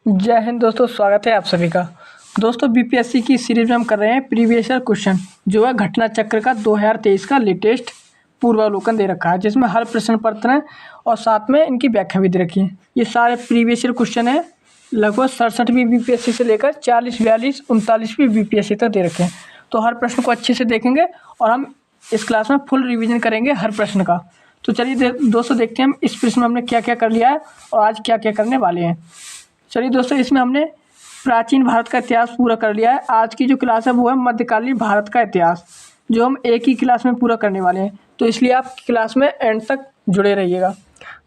जय हिंद दोस्तों, स्वागत है आप सभी का। दोस्तों, बीपीएससी की सीरीज में हम कर रहे हैं प्रीवियस ईयर क्वेश्चन, जो है घटना चक्र का 2023 का लेटेस्ट पूर्वावलोकन दे रखा है, जिसमें हर प्रश्न पत्र है और साथ में इनकी व्याख्या भी दे रखी है। ये सारे प्रीवियस ईयर क्वेश्चन है, लगभग 67वीं बीपीएससी से लेकर 40, 42, 39वीं बीपीएससी तक दे रखे हैं। तो हर प्रश्न को अच्छे से देखेंगे और हम इस क्लास में फुल रिविजन करेंगे हर प्रश्न का। तो चलिए दोस्तों, देखते हैं हम इस प्रश्न में हमने क्या क्या कर लिया है और आज क्या क्या करने वाले हैं। चलिए दोस्तों, इसमें हमने प्राचीन भारत का इतिहास पूरा कर लिया है। आज की जो क्लास है वो है मध्यकालीन भारत का इतिहास, जो हम एक ही क्लास में पूरा करने वाले हैं। तो इसलिए आप क्लास में एंड तक जुड़े रहिएगा।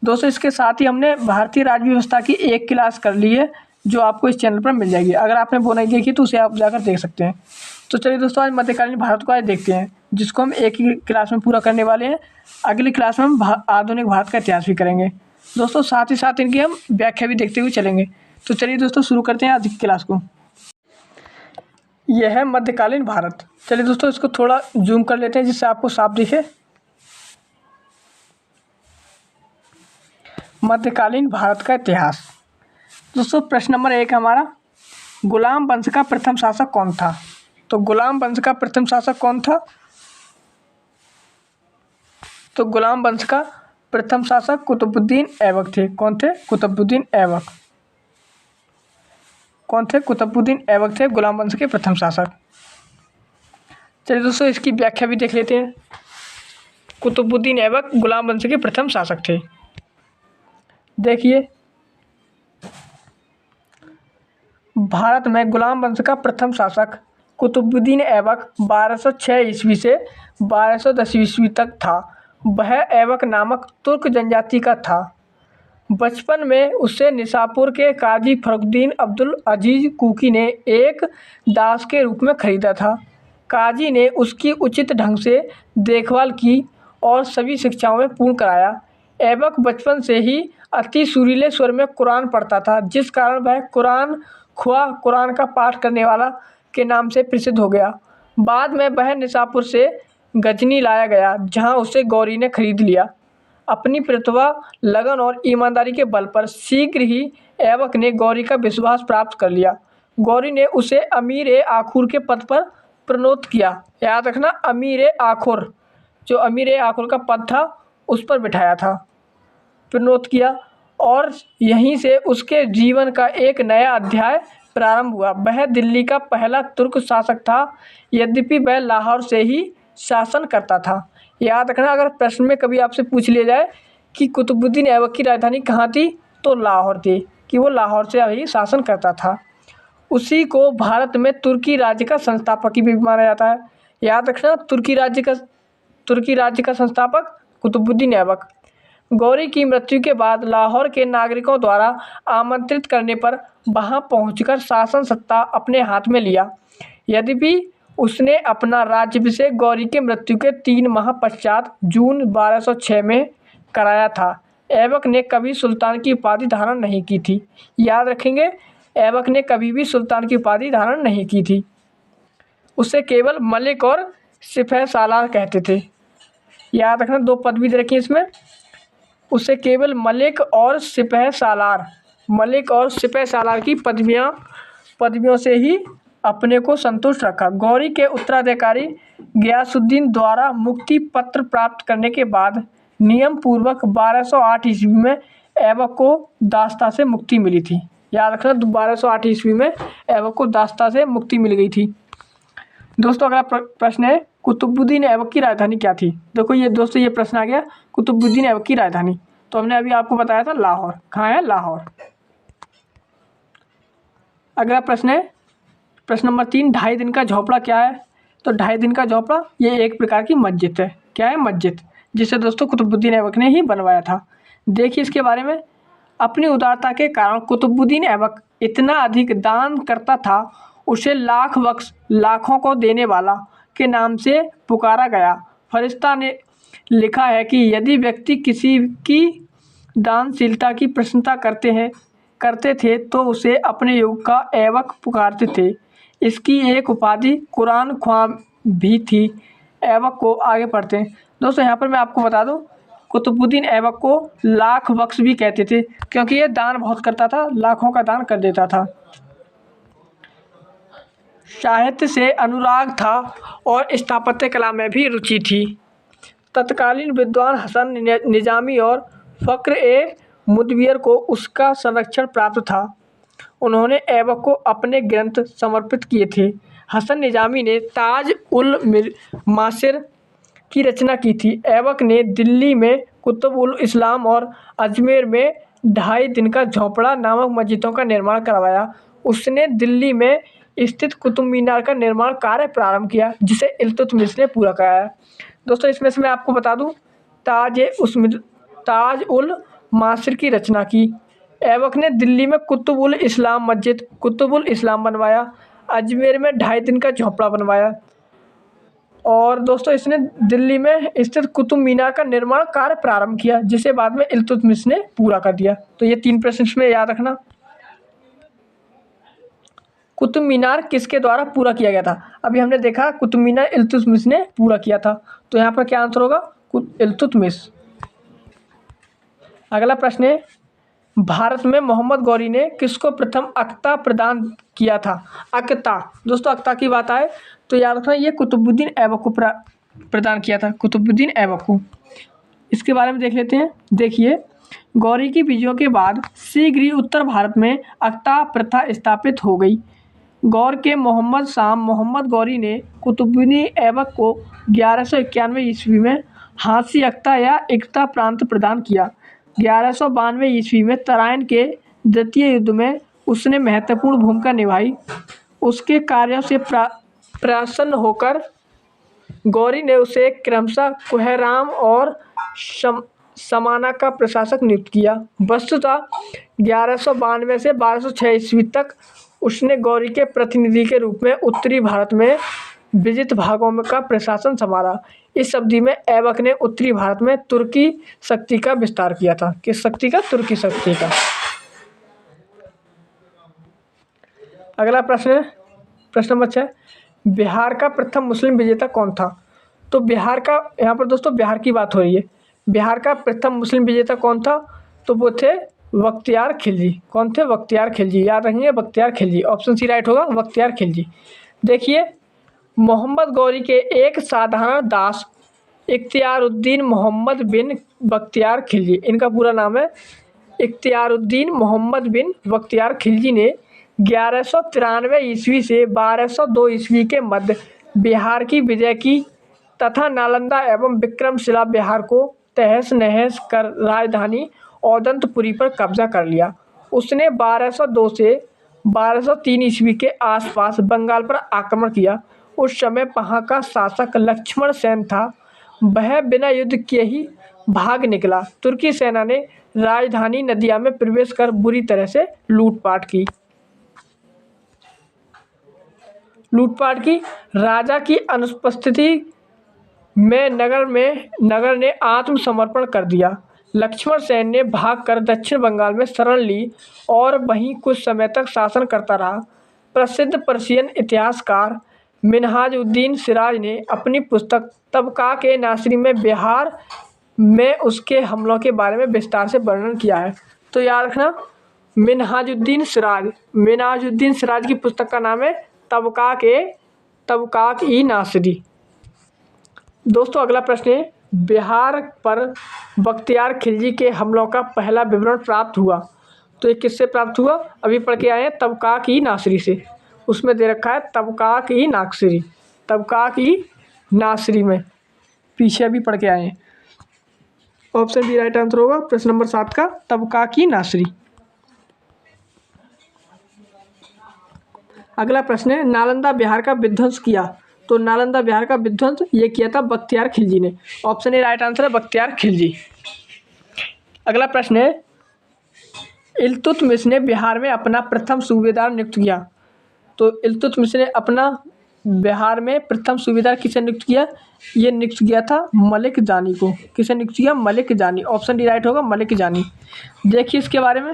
दोस्तों, इसके साथ ही हमने भारतीय राज्य व्यवस्था की एक क्लास कर ली है, जो आपको इस चैनल पर मिल जाएगी। अगर आपने वो नहीं देखी तो उसे आप जाकर देख सकते हैं। तो चलिए दोस्तों, आज मध्यकालीन भारत को आज देखते हैं, जिसको हम एक ही क्लास में पूरा करने वाले हैं। अगली क्लास में हम आधुनिक भारत का इतिहास भी करेंगे दोस्तों, साथ ही साथ इनकी हम व्याख्या भी देखते हुए चलेंगे। तो चलिए दोस्तों, शुरू करते हैं आज की क्लास को। यह है मध्यकालीन भारत। चलिए दोस्तों, इसको थोड़ा जूम कर लेते हैं जिससे आपको साफ दिखे। मध्यकालीन भारत का इतिहास। दोस्तों, प्रश्न नंबर 1 हमारा, गुलाम वंश का प्रथम शासक कौन था? तो गुलाम वंश का प्रथम शासक कौन था? तो गुलाम वंश का प्रथम शासक कुतुबुद्दीन ऐबक थे। कौन थे? कुतुबुद्दीन ऐबक। कौन थे? कुतुबुद्दीन ऐबक थे गुलाम वंश के प्रथम शासक। चलिए दोस्तों, इसकी व्याख्या भी देख लेते हैं। कुतुबुद्दीन ऐबक गुलाम वंश के प्रथम शासक थे। देखिए, भारत में गुलाम वंश का प्रथम शासक कुतुबुद्दीन ऐबक 1206 ईस्वी से 1210 ईस्वी तक था। वह ऐबक नामक तुर्क जनजाति का था। बचपन में उसे निसापुर के काजी फरुद्दीन अब्दुल अजीज कुकी ने एक दास के रूप में खरीदा था। काजी ने उसकी उचित ढंग से देखभाल की और सभी शिक्षाओं में पूर्ण कराया। ऐबक बचपन से ही अति सुरीले स्वर में कुरान पढ़ता था, जिस कारण वह कुरान का पाठ करने वाला के नाम से प्रसिद्ध हो गया। बाद में वह निसापुर से गजनी लाया गया, जहां उसे गौरी ने खरीद लिया। अपनी प्रतिभा, लगन और ईमानदारी के बल पर शीघ्र ही ऐबक ने गौरी का विश्वास प्राप्त कर लिया। गौरी ने उसे अमीर-ए-आखुर के पद पर प्रोन्नत किया। याद रखना, अमीर-ए-आखुर, जो अमीर-ए-आखुर का पद था उस पर बिठाया था, प्रोन्नत किया, और यहीं से उसके जीवन का एक नया अध्याय प्रारंभ हुआ। वह दिल्ली का पहला तुर्क शासक था, यद्यपि वह लाहौर से ही शासन करता था। याद रखना, अगर प्रश्न में कभी आपसे पूछ लिया जाए कि कुतुबुद्दीन ऐबक की राजधानी कहाँ थी, तो लाहौर थी, कि वो लाहौर से ही शासन करता था। उसी को भारत में तुर्की राज्य का संस्थापक भी माना जाता है। याद रखना, तुर्की राज्य का संस्थापक कुतुबुद्दीन ऐबक। गौरी की मृत्यु के बाद लाहौर के नागरिकों द्वारा आमंत्रित करने पर वहां पहुंचकर शासन सत्ता अपने हाथ में लिया। यद्यपि उसने अपना राज्याभिषेक गौरी के मृत्यु के 3 माह पश्चात जून 1206 में कराया था। ऐबक ने कभी सुल्तान की उपाधि धारण नहीं की थी। याद रखेंगे, ऐबक ने कभी भी सुल्तान की उपाधि धारण नहीं की थी। उसे केवल मलिक और सिपह सालार कहते थे। याद रखना, 2 पदवी दे रखी है इसमें। उसे केवल मलिक और सिपह सालार की पदवियों से ही अपने को संतुष्ट रखा। गौरी के उत्तराधिकारी गयासुद्दीन द्वारा मुक्ति पत्र प्राप्त करने के बाद नियम पूर्वक 1208 ईस्वी में ऐबक को दास्ता से मुक्ति मिली थी। याद रखना, 1208 ईस्वी में ऐबक को दास्ता से मुक्ति मिल गई थी। दोस्तों, अगला प्रश्न है, कुतुबुद्दीन ऐबक की राजधानी क्या थी? देखो ये दोस्तों, ये प्रश्न आ गया, कुतुबुद्दीन ऐबक की राजधानी। तो हमने अभी आपको बताया था लाहौर। कहाँ है? लाहौर। अगला प्रश्न है, प्रश्न नंबर 3, 2.5 दिन का झोपड़ा क्या है? तो 2.5 दिन का झोपड़ा ये एक प्रकार की मस्जिद है। क्या है? मस्जिद, जिसे दोस्तों कुतुबुद्दीन ऐबक ने ही बनवाया था। देखिए इसके बारे में, अपनी उदारता के कारण कुतुबुद्दीन ऐबक इतना अधिक दान करता था, उसे लाख बख्श, लाखों को देने वाला के नाम से पुकारा गया। फरिश्ता ने लिखा है कि यदि व्यक्ति किसी की दानशीलता की प्रशंसा करते थे तो उसे अपने युग का ऐबक पुकारते थे। इसकी एक उपाधि कुरान ख्वां भी थी। ऐबक को आगे पढ़ते हैं। दोस्तों, यहाँ पर मैं आपको बता दूं, कुतुबुद्दीन ऐबक को लाख बख्श भी कहते थे, क्योंकि ये दान बहुत करता था, लाखों का दान कर देता था। साहित्य से अनुराग था और स्थापत्य कला में भी रुचि थी। तत्कालीन विद्वान हसन निजामी और फ़क्र ए मुदव्विर को उसका संरक्षण प्राप्त था। उन्होंने ऐबक को अपने ग्रंथ समर्पित किए थे। हसन निजामी ने ताज उल मासिर की रचना की थी। ऐबक ने दिल्ली में कुतुब उल इस्लाम और अजमेर में 2.5 दिन का झोंपड़ा नामक मस्जिदों का निर्माण करवाया। उसने दिल्ली में स्थित कुतुब मीनार का निर्माण कार्य प्रारंभ किया, जिसे इल्तुतमिश ने पूरा कराया। दोस्तों, इसमें से मैं आपको बता दूं, ताज उल मासिर की रचना की। ऐबक ने दिल्ली में कुतुब उल इस्लाम मस्जिद कुतुब उल इस्लाम बनवाया। अजमेर में 2.5 दिन का झोंपड़ा बनवाया। और दोस्तों, इसने दिल्ली में स्थित कुतुब मीनार का निर्माण कार्य प्रारंभ किया, जिसे बाद में इल्तुतमिश ने पूरा कर दिया। तो ये 3 प्रश्न इसमें याद रखना। कुतुब मीनार किसके द्वारा पूरा किया गया था? अभी हमने देखा कुतुब मीनार इल्तुतमिश ने पूरा किया था, तो यहाँ पर क्या आंसर होगा? इल्तुतमिश। अगला प्रश्न है, भारत में मोहम्मद गौरी ने किसको प्रथम अक्ता प्रदान किया था? अक्ता, दोस्तों अक्ता की बात आए तो याद रखना, ये कुतुबुद्दीन ऐबक को प्रदान किया था, कुतुबुद्दीन ऐबक को। इसके बारे में देख लेते हैं। देखिए, गौरी की विजयों के बाद शीघ्र ही उत्तर भारत में अक्ता प्रथा स्थापित हो गई। गौर के मोहम्मद शाम मोहम्मद गौरी ने कुतुबुद्दीन ऐबक को 1191 ईस्वी में हांसी अक्ता या इक्ता प्रांत प्रदान किया। 1192 ईस्वी में तराइन के द्वितीय युद्ध में उसने महत्वपूर्ण भूमिका निभाई। उसके कार्यों से प्रसन्न होकर गौरी ने उसे क्रमशः कोहराम और समाना का प्रशासक नियुक्त किया। वस्तुतः 1192 से 1206 ईस्वी तक उसने गौरी के प्रतिनिधि के रूप में उत्तरी भारत में विजित भागों में का प्रशासन संभाला। इस अवधि में ऐबक ने उत्तरी भारत में तुर्की शक्ति का विस्तार किया था। किस शक्ति का? तुर्की शक्ति का। अगला प्रश्न है, प्रश्न नंबर 6, बिहार का प्रथम मुस्लिम विजेता कौन था? तो बिहार का, यहाँ पर दोस्तों बिहार की बात हो रही है। बिहार का प्रथम मुस्लिम विजेता कौन था? तो वो थे बख्तियार खिलजी। कौन थे? बख्तियार खिलजी। याद रखिए, Bakhtiyar Khilji. Option C right होगा, बख्तियार खिलजी। देखिए, मोहम्मद गौरी के एक साधारण दास इख्तियारुद्दीन मोहम्मद बिन बख्तियार खिलजी, इनका पूरा नाम है इख्तियारुद्दीन मोहम्मद बिन बख्तियार खिलजी ने 1193 ईस्वी से 1202 ईस्वी के मध्य बिहार की विजय की तथा नालंदा एवं विक्रमशिला बिहार को तहस नहस कर राजधानी औदंतपुरी पर कब्जा कर लिया। उसने 1202 से 1203 ईस्वी के आसपास बंगाल पर आक्रमण किया। उस समय वहाँ का शासक लक्ष्मण सेन था। वह बिना युद्ध किए ही भाग निकला। तुर्की सेना ने राजधानी नदिया में प्रवेश कर बुरी तरह से लूटपाट की। राजा की अनुपस्थिति में नगर ने आत्मसमर्पण कर दिया। लक्ष्मण सेन ने भागकर दक्षिण बंगाल में शरण ली और वहीं कुछ समय तक शासन करता रहा। प्रसिद्ध पर्शियन इतिहासकार मिन्हाजुद्दीन सिराज ने अपनी पुस्तक तबकात-ए-नासिरी में बिहार में उसके हमलों के बारे में विस्तार से वर्णन किया है। तो याद रखना, मिन्हाजुद्दीन सिराज की पुस्तक का नाम है तबकात-ए-नासिरी। दोस्तों, अगला प्रश्न है, बिहार पर बख्तियार खिलजी के हमलों का पहला विवरण प्राप्त हुआ। तो ये किससे प्राप्त हुआ? अभी पढ़ के आए हैं तबकात-ए-नासिरी से। उसमें दे रखा है तबकात-ए-नासिरी में, पीछे अभी पढ़ के आए हैं। ऑप्शन बी राइट आंसर होगा प्रश्न नंबर 7 का, तबकात-ए-नासिरी। अगला प्रश्न है, नालंदा बिहार का विध्वंस किया। तो नालंदा बिहार का विध्वंस ये किया था बख्तियार खिलजी ने। ऑप्शन ए राइट आंसर है, बख्तियार खिलजी। अगला प्रश्न है, इल्तुतमिश ने बिहार में अपना प्रथम सूबेदार नियुक्त किया। तो इल्तुतमिश ने अपना बिहार में प्रथम सूबेदार किसे नियुक्त किया? ये नियुक्त किया था मलिक जानी को। किसे नियुक्त किया? मलिक जानी। ऑप्शन डी राइट होगा, मलिक जानी। देखिए इसके बारे में,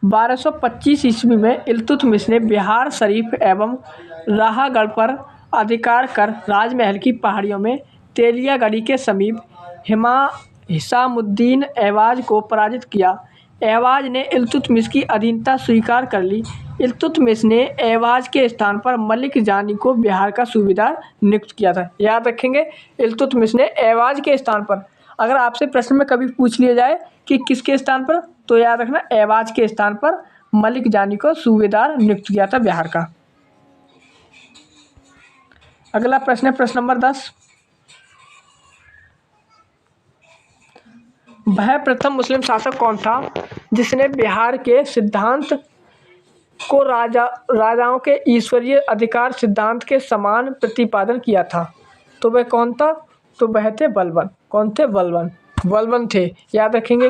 1225 ईस्वी में इल्तुतमिश ने बिहार शरीफ एवं राहागढ़ पर अधिकार कर राजमहल की पहाड़ियों में तेलियागढ़ी के समीप हिसामुद्दीन ऐवाज को पराजित किया। ऐवाज ने इल्तुतमिश की अधीनता स्वीकार कर ली। इल्तुतमिश ने ऐवाज के स्थान पर मलिक जानी को बिहार का सूबेदार नियुक्त किया था। याद रखेंगे, इल्तुतमिश ने ऐवाज के स्थान पर, अगर आपसे प्रश्न में कभी पूछ लिया जाए कि किसके स्थान पर, तो याद रखना ऐवाज के स्थान पर मलिक जानी को सूबेदार नियुक्त किया था बिहार का। अगला प्रश्न है प्रश्न नंबर 10। वह प्रथम मुस्लिम शासक कौन था जिसने बिहार के सिद्धांत को राजाओं के ईश्वरीय अधिकार सिद्धांत के समान प्रतिपादन किया था? तो वह कौन था? तो वह थे बलबन। कौन थे? बलबन थे। याद रखेंगे।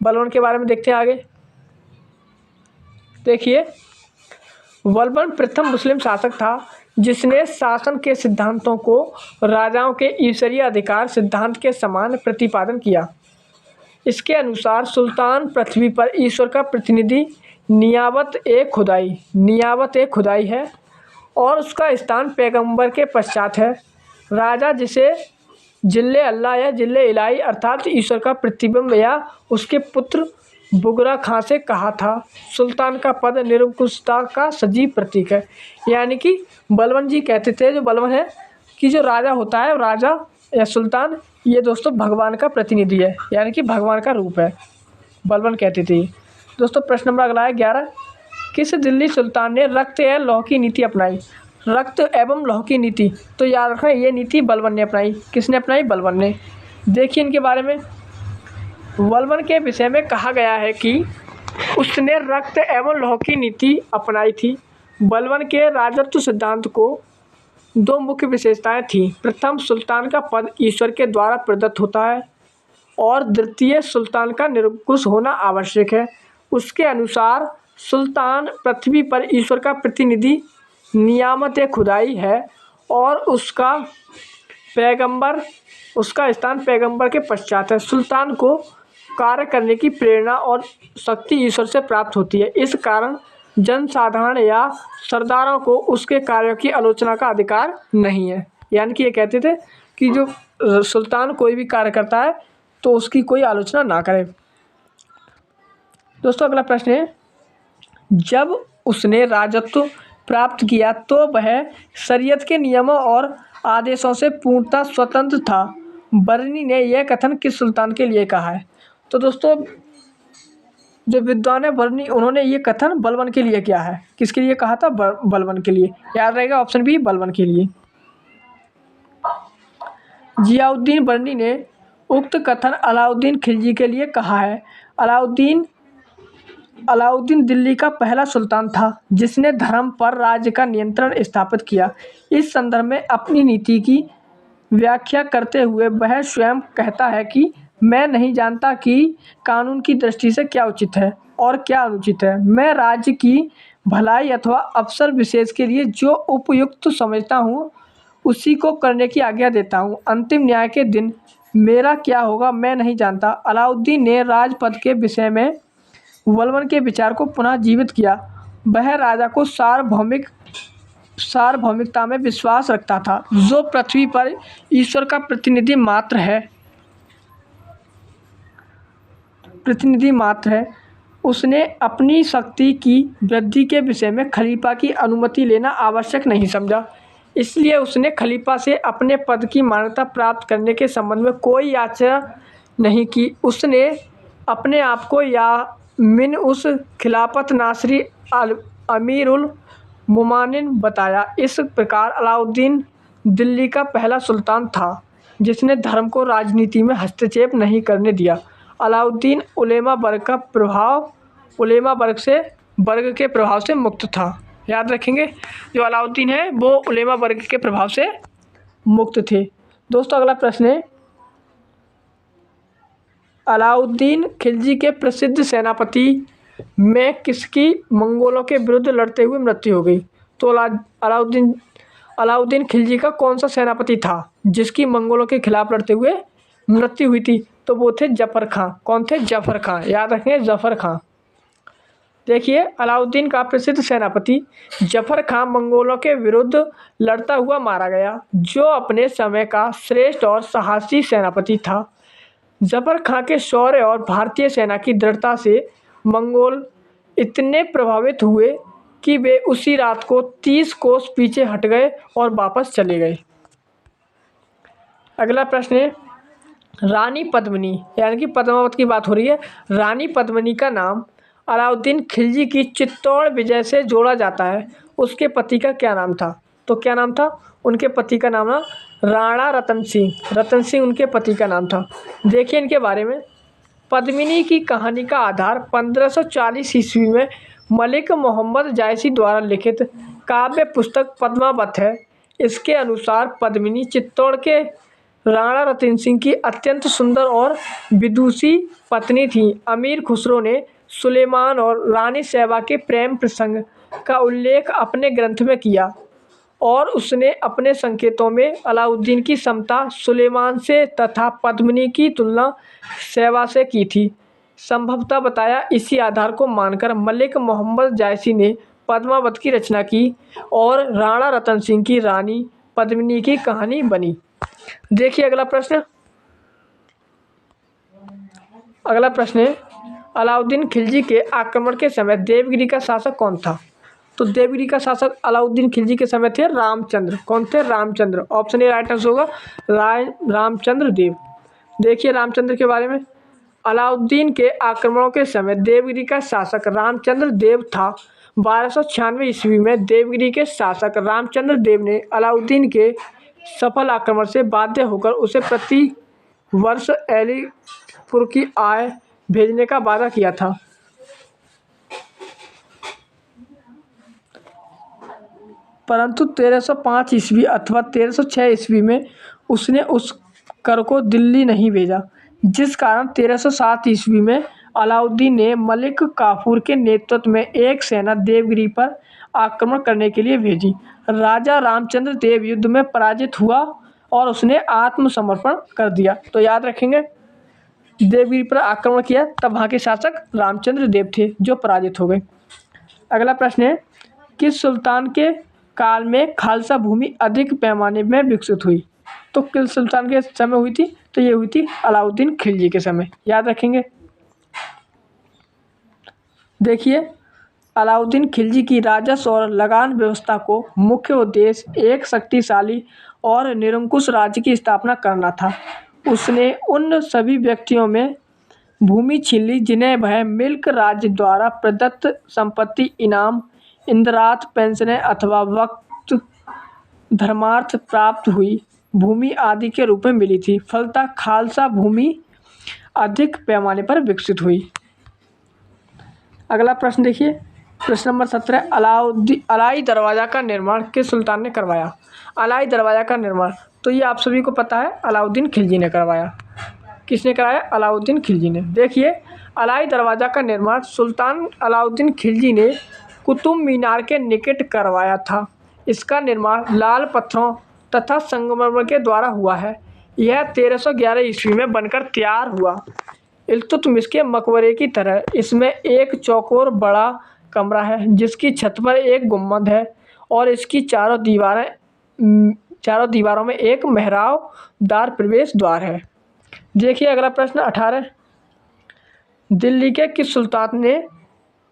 बलबन के बारे में देखते हैं आगे। देखिए, बलबन प्रथम मुस्लिम शासक था जिसने शासन के सिद्धांतों को राजाओं के ईश्वरीय अधिकार सिद्धांत के समान प्रतिपादन किया। इसके अनुसार सुल्तान पृथ्वी पर ईश्वर का प्रतिनिधि नियाबत ए खुदाई है और उसका स्थान पैगंबर के पश्चात है। राजा जिसे जिल्ले अल्लाह या जिल्ले इलाही अर्थात ईश्वर का प्रतिबिंब या उसके पुत्र बुगरा खां से कहा था। सुल्तान का पद निरंकुशता का सजीव प्रतीक है। यानी कि बलबन जी कहते थे, जो बलबन है, कि जो राजा होता है, राजा या सुल्तान, ये दोस्तों भगवान का प्रतिनिधि है, यानी कि भगवान का रूप है। बलबन कहते थे दोस्तों। प्रश्न नंबर अगला है 11। किस दिल्ली सुल्तान ने रक्त एवं लौह की नीति अपनाई? रक्त एवं लौह की नीति, तो याद रखना ये नीति बलबन ने अपनाई। किसने अपनाई? बलबन ने। देखिए इनके बारे में। बलबन के विषय में कहा गया है कि उसने रक्त एवं लौह की नीति अपनाई थी। बलबन के राजत्व सिद्धांत को 2 मुख्य विशेषताएं थीं। प्रथम, सुल्तान का पद ईश्वर के द्वारा प्रदत्त होता है और द्वितीय, सुल्तान का निरंकुश होना आवश्यक है। उसके अनुसार सुल्तान पृथ्वी पर ईश्वर का प्रतिनिधि नियामत खुदाई है और उसका स्थान पैगंबर के पश्चात है। सुल्तान को कार्य करने की प्रेरणा और शक्ति ईश्वर से प्राप्त होती है। इस कारण जनसाधारण या सरदारों को उसके कार्यों की आलोचना का अधिकार नहीं है। यानी कि ये कहते थे कि जो सुल्तान कोई भी कार्य करता है तो उसकी कोई आलोचना ना करे। दोस्तों अगला प्रश्न है, जब उसने राजत्व प्राप्त किया तो वह शरीयत के नियमों और आदेशों से पूर्णतः स्वतंत्र था। बरनी ने यह कथन किस सुल्तान के लिए कहा है? तो दोस्तों जो विद्वान है बरनी, उन्होंने ये कथन बलबन के लिए किया है। किसके लिए कहा था? बलबन के लिए। याद रहेगा ऑप्शन बी, बलबन के लिए। जियाउद्दीन बरनी ने उक्त कथन अलाउद्दीन खिलजी के लिए कहा है। अलाउद्दीन दिल्ली का पहला सुल्तान था जिसने धर्म पर राज्य का नियंत्रण स्थापित किया। इस संदर्भ में अपनी नीति की व्याख्या करते हुए वह स्वयं कहता है कि मैं नहीं जानता कि कानून की दृष्टि से क्या उचित है और क्या अनुचित है। मैं राज्य की भलाई अथवा अवसर विशेष के लिए जो उपयुक्त समझता हूँ उसी को करने की आज्ञा देता हूँ। अंतिम न्याय के दिन मेरा क्या होगा मैं नहीं जानता। अलाउद्दीन ने राजपद के विषय में बलबन के विचार को पुनः जीवित किया। वह राजा को सार्वभौमिकता में विश्वास रखता था जो पृथ्वी पर ईश्वर का प्रतिनिधि मात्र है। उसने अपनी शक्ति की वृद्धि के विषय में खलीफा की अनुमति लेना आवश्यक नहीं समझा। इसलिए उसने खलीफा से अपने पद की मान्यता प्राप्त करने के संबंध में कोई याचना नहीं की। उसने अपने आप को यामिन उस खिलाफत नासरी अमीर उल मुमानिन बताया। इस प्रकार अलाउद्दीन दिल्ली का पहला सुल्तान था जिसने धर्म को राजनीति में हस्तक्षेप नहीं करने दिया। अलाउद्दीन उलेमा वर्ग के प्रभाव से मुक्त था। याद रखेंगे, जो अलाउद्दीन है वो उलेमा वर्ग के प्रभाव से मुक्त थे। दोस्तों अगला प्रश्न है, अलाउद्दीन खिलजी के प्रसिद्ध सेनापति में किसकी मंगोलों के विरुद्ध लड़ते हुए मृत्यु हो गई? तो अलाउद्दीन खिलजी का कौन सा सेनापति था जिसकी मंगोलों के खिलाफ लड़ते हुए मृत्यु हुई थी? तो वो थे जफर खां। कौन थे? जफर खां। याद रखें, जफर खां। देखिए, अलाउद्दीन का प्रसिद्ध सेनापति जफर खां मंगोलों के विरुद्ध लड़ता हुआ मारा गया, जो अपने समय का श्रेष्ठ और साहसी सेनापति था। जफर खां के शौर्य और भारतीय सेना की दृढ़ता से मंगोल इतने प्रभावित हुए कि वे उसी रात को 30 कोस पीछे हट गए और वापस चले गए। अगला प्रश्न है, रानी पद्मिनी यानी कि पद्मावत की बात हो रही है। रानी पद्मिनी का नाम अलाउद्दीन खिलजी की चित्तौड़ विजय से जोड़ा जाता है। उसके पति का क्या नाम था? तो क्या नाम था? उनके पति का नाम ना राणा रतन सिंह। रतन सिंह उनके पति का नाम था। देखिए इनके बारे में। पद्मिनी की कहानी का आधार 1540 ईस्वी में मलिक मोहम्मद जायसी द्वारा लिखित काव्य पुस्तक पद्मावत है। इसके अनुसार पद्मिनी चित्तौड़ के राणा रतन सिंह की अत्यंत सुंदर और विदुषी पत्नी थी। अमीर खुसरो ने सुलेमान और रानी सैबा के प्रेम प्रसंग का उल्लेख अपने ग्रंथ में किया और उसने अपने संकेतों में अलाउद्दीन की समता सुलेमान से तथा पद्मिनी की तुलना सैबा से की थी। संभवतः बताया इसी आधार को मानकर मलिक मोहम्मद जायसी ने पद्मावत की रचना की और राणा रतन सिंह की रानी पद्मिनी की कहानी बनी। देखिए अगला प्रश्न। अगला प्रश्न है, अलाउद्दीन खिलजी के आक्रमण के समय देवगिरी का शासक कौन था? तो देवगिरी का शासक अलाउद्दीन खिलजी के समय थे रामचंद्र। कौन थे? Ramchandra. Option A right answer होगा रामचंद्र देव। देखिए रामचंद्र के बारे में। अलाउद्दीन के आक्रमणों के समय देवगिरी का शासक रामचंद्र देव था। 1296 ईस्वी में देवगिरी के शासक रामचंद्र देव ने अलाउद्दीन के सफल आक्रमण से बाध्य होकर उसे प्रति वर्ष अलीपुर की आय भेजने का वादा किया था। परंतु 1305 ईस्वी अथवा 1306 ईस्वी में उसने उस कर को दिल्ली नहीं भेजा, जिस कारण 1307 ईस्वी में अलाउद्दीन ने मलिक काफूर के नेतृत्व में एक सेना देवगिरी पर आक्रमण करने के लिए भेजी। राजा रामचंद्र देव युद्ध में पराजित हुआ और उसने आत्मसमर्पण कर दिया। तो याद रखेंगे, देवगिरी पर आक्रमण किया तब वहाँ के शासक रामचंद्र देव थे जो पराजित हो गए। अगला प्रश्न है, किस सुल्तान के काल में खालसा भूमि अधिक पैमाने में विकसित हुई? तो किस सुल्तान के समय हुई थी? तो ये हुई थी अलाउद्दीन खिलजी के समय। याद रखेंगे। देखिए, अलाउद्दीन खिलजी की राजस्व और लगान व्यवस्था को मुख्य उद्देश्य एक शक्तिशाली और निरंकुश राज्य की स्थापना करना था। उसने उन सभी व्यक्तियों में भूमि छीन ली जिन्हें वह मिल्क राज्य द्वारा प्रदत्त संपत्ति, इनाम, इंदराज, पेंशनें अथवा वक्त धर्मार्थ प्राप्त हुई भूमि आदि के रूप में मिली थी। फलतः खालसा भूमि अधिक पैमाने पर विकसित हुई। अगला प्रश्न देखिए, प्रश्न नंबर 17, अलाई दरवाज़ा का निर्माण किस सुल्तान ने करवाया? अलाई दरवाज़ा का निर्माण तो ये आप सभी को पता है अलाउद्दीन खिलजी ने करवाया। किसने कराया? अलाउद्दीन खिलजी ने। देखिए, अलाई दरवाज़ा का निर्माण सुल्तान अलाउद्दीन खिलजी ने कुतुब मीनार के निकट करवाया था। इसका निर्माण लाल पत्थरों तथा संगमरमर के द्वारा हुआ है। यह 1311 ईस्वी में बनकर तैयार हुआ। इल्तुतमिश के मकबरे की तरह इसमें एक चौकोर बड़ा कमरा है जिसकी छत पर एक गुम्बद है और इसकी चारों दीवारों में एक मेहराबदार प्रवेश द्वार है। देखिए अगला प्रश्न 18, दिल्ली के किस सुल्तान ने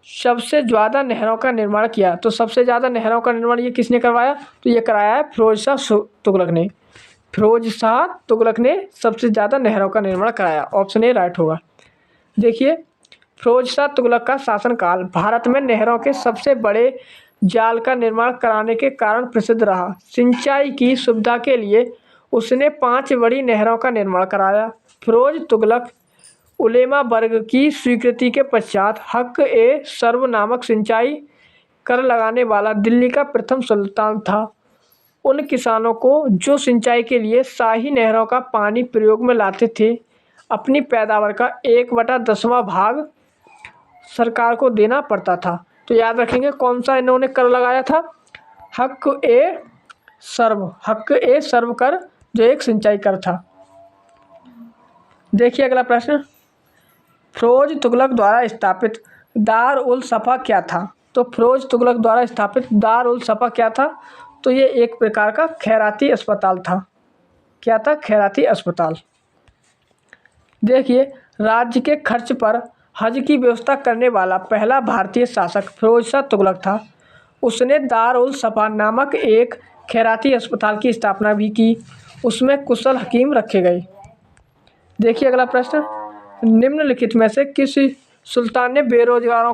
सबसे ज़्यादा नहरों का निर्माण किया? तो सबसे ज़्यादा नहरों का निर्माण ये किसने करवाया? तो ये कराया है फिरोज शाह तुगलक ने। फिरोज शाह तुगलक ने सबसे ज़्यादा नहरों का निर्माण कराया। ऑप्शन ए राइट होगा। देखिए, फिरोज शाह तुगलक का शासनकाल भारत में नहरों के सबसे बड़े जाल का निर्माण कराने के कारण प्रसिद्ध रहा। सिंचाई की सुविधा के लिए उसने 5 बड़ी नहरों का निर्माण कराया। फिरोज तुगलक उलेमा वर्ग की स्वीकृति के पश्चात हक ए सर्व नामक सिंचाई कर लगाने वाला दिल्ली का प्रथम सुल्तान था। उन किसानों को जो सिंचाई के लिए शाही नहरों का पानी प्रयोग में लाते थे, अपनी पैदावार का 1/10वां भाग सरकार को देना पड़ता था। तो याद रखेंगे कौन सा इन्होंने कर लगाया था? हक ए सर्व कर, जो एक सिंचाई कर था। देखिए अगला प्रश्न, फिरोज तुगलक द्वारा स्थापित दार उल सफ़ा क्या था? तो फिरोज तुगलक द्वारा स्थापित दार उल सफ़ा क्या था? तो ये एक प्रकार का खैराती अस्पताल था। क्या था? खैराती अस्पताल। देखिए, राज्य के खर्च पर हज की व्यवस्था करने वाला पहला भारतीय शासक फिरोज शाह तुगलक था। उसने दार उल सफ़ा नामक एक खैराती अस्पताल की स्थापना भी की। उसमें कुशल हकीम रखे गए। देखिए अगला प्रश्न, निम्नलिखित में से किस सुल्तान ने बेरोजगारों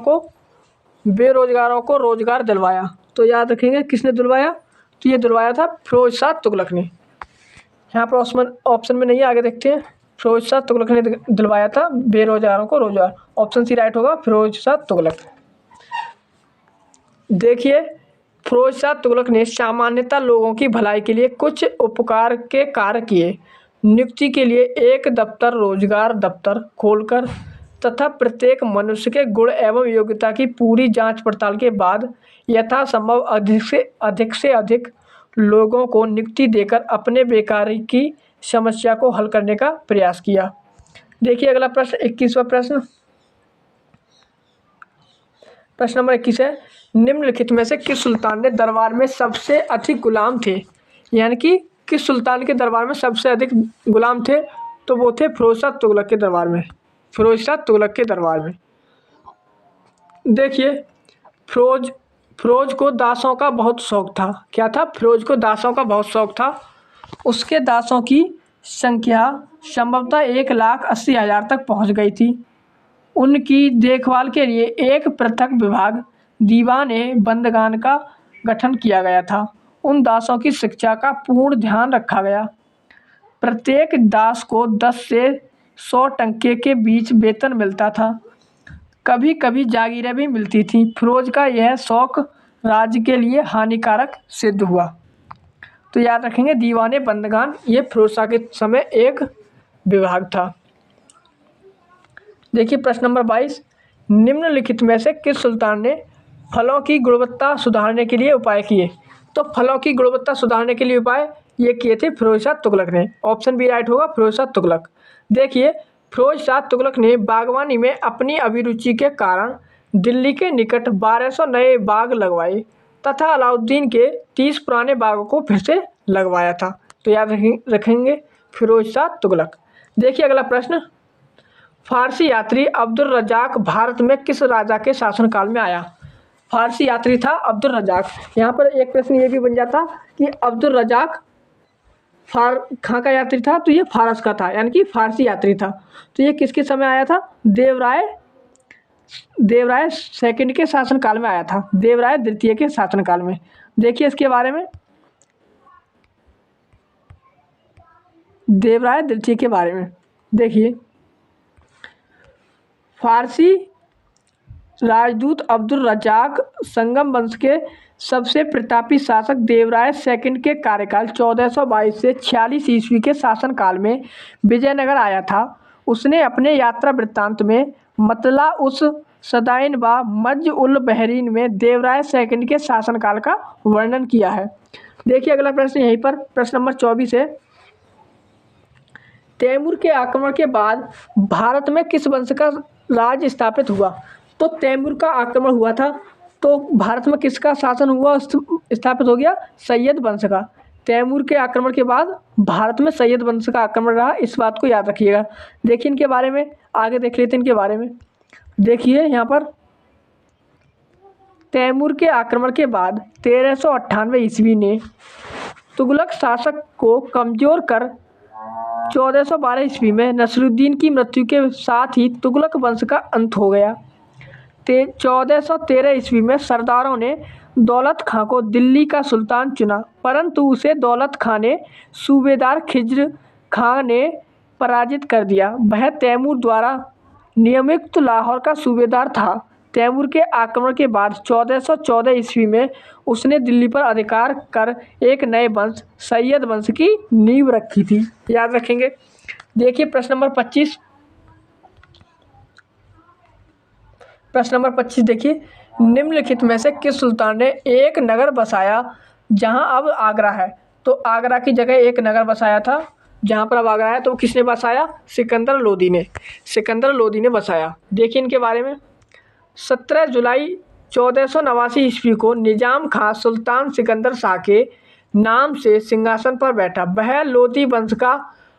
को रोजगार दिलवाया? तो याद रखेंगे किसने दिलवाया? तो ये दिलवाया था फिरोज शाह तुगलक ने। यहाँ पर ऑप्शन में नहीं है, आगे देखते हैं। फिरोज शाह तुगलक ने दिलवाया था बेरोजगारों को रोजगार। ऑप्शन सी राइट होगा, फिरोज शाह तुगलक। देखिए, फिरोज शाह तुगलक ने सामान्यतः लोगों की भलाई के लिए कुछ उपकार के कार्य किए। नियुक्ति के लिए एक दफ्तर रोजगार दफ्तर खोलकर तथा प्रत्येक मनुष्य के गुण एवं योग्यता की पूरी जांच पड़ताल के बाद यथासंभव अधिक से अधिक लोगों को नियुक्ति देकर अपने बेकारी की समस्या को हल करने का प्रयास किया। देखिए अगला प्रश्न, 21वां प्रश्न। प्रश्न नंबर 21 है, निम्नलिखित में से किस सुल्तान ने दरबार में सबसे अधिक गुलाम थे? यानी कि किस सुल्तान के दरबार में सबसे अधिक गुलाम थे? तो वो थे फिरोज शाह तुगलक के दरबार में। फिरोज शाह तुगलक के दरबार में। देखिए, फिरोज को दासों का बहुत शौक था। क्या था? फिरोज को दासों का बहुत शौक था। उसके दासों की संख्या संभवतः 1,80,000 तक पहुंच गई थी। उनकी देखभाल के लिए एक पृथक विभाग दीवाने बंदगान का गठन किया गया था। उन दासों की शिक्षा का पूर्ण ध्यान रखा गया। प्रत्येक दास को 10 से 100 टंके के बीच वेतन मिलता था। कभी कभी जागीरें भी मिलती थीं। फिरोज का यह शौक राज्य के लिए हानिकारक सिद्ध हुआ। तो याद रखेंगे, दीवाने बंदगान ये फिरोज शाह के समय एक विभाग था। देखिए प्रश्न नंबर 22, निम्नलिखित में से किस सुल्तान ने फलों की गुणवत्ता सुधारने के लिए उपाय किए? तो फलों की गुणवत्ता सुधारने के लिए उपाय ये किए थे फिरोज शाह तुगलक ने। ऑप्शन बी राइट होगा, फिरोज शाह तुगलक। देखिए, फिरोज शाह तुगलक ने बागवानी में अपनी अभिरुचि के कारण दिल्ली के निकट 1200 नए बाग लगवाए तथा अलाउद्दीन के 30 पुराने बागों को फिर से लगवाया था। तो याद रखेंगे फिरोज शाह तुगलक। देखिए अगला प्रश्न, फारसी यात्री अब्दुल रज़ाक भारत में किस राजा के शासनकाल में आया? फारसी यात्री था अब्दुल रज़ाक। यहाँ पर एक प्रश्न ये भी बन जाता कि अब्दुल रज़ाक कहाँ का यात्री था? तो ये फारस का था, यानी कि फारसी यात्री था। तो ये किसके समय आया था? देवराय सेकंड के शासनकाल में आया था। देवराय द्वितीय के शासनकाल में। देखिए इसके बारे में, देवराय द्वितीय के बारे में देखिए, फारसी राजदूत अब्दुल रज़ाक संगम वंश के सबसे प्रतापी शासक देवराय सेकंड के कार्यकाल 1422 से 46 ईस्वी के शासनकाल में विजयनगर आया था। उसने अपने यात्रा वृत्तांत में मतला उस सदाइन व मज उल बहरीन में देवराय सेकंड के शासनकाल का वर्णन किया है। देखिए अगला प्रश्न यहीं पर, प्रश्न नंबर 24 है, तैमूर के आक्रमण के बाद भारत में किस वंश का राज स्थापित हुआ? तो तैमूर का आक्रमण हुआ था तो भारत में किसका शासन हुआ, स्थापित हो गया? सैयद वंश का। तैमूर के आक्रमण के बाद भारत में सैयद वंश का आक्रमण रहा, इस बात को याद रखिएगा। देखिए इनके बारे में आगे देख लेते हैं इनके बारे में। देखिए यहाँ पर, तैमूर के आक्रमण के बाद 1398 ईस्वी ने तुगलक शासक को कमजोर कर 1412 ईस्वी में नसरुद्दीन की मृत्यु के साथ ही तुगलक वंश का अंत हो गया। 1413 ईस्वी में सरदारों ने दौलत खां को दिल्ली का सुल्तान चुना, परंतु उसे दौलत खां ने सूबेदार खिज्र खां ने पराजित कर दिया। वह तैमूर द्वारा नियमित लाहौर का सूबेदार था। तैमूर के आक्रमण के बाद 1414 ईस्वी में उसने दिल्ली पर अधिकार कर एक नए वंश सैयद वंश की नींव रखी थी। याद रखेंगे। देखिए प्रश्न नंबर 25। प्रश्न नंबर 25 देखिए, निम्नलिखित में से किस सुल्तान ने एक नगर बसाया जहां अब आगरा है? तो आगरा की जगह एक नगर बसाया था जहां पर अब आगरा है, तो किसने बसाया? सिकंदर लोदी ने। सिकंदर लोदी ने बसाया। देखिए इनके बारे में, 17 जुलाई 1489 ईस्वी को निजाम खां सुल्तान सिकंदर शाह के नाम से सिंहासन पर बैठा। वह लोदी वंश का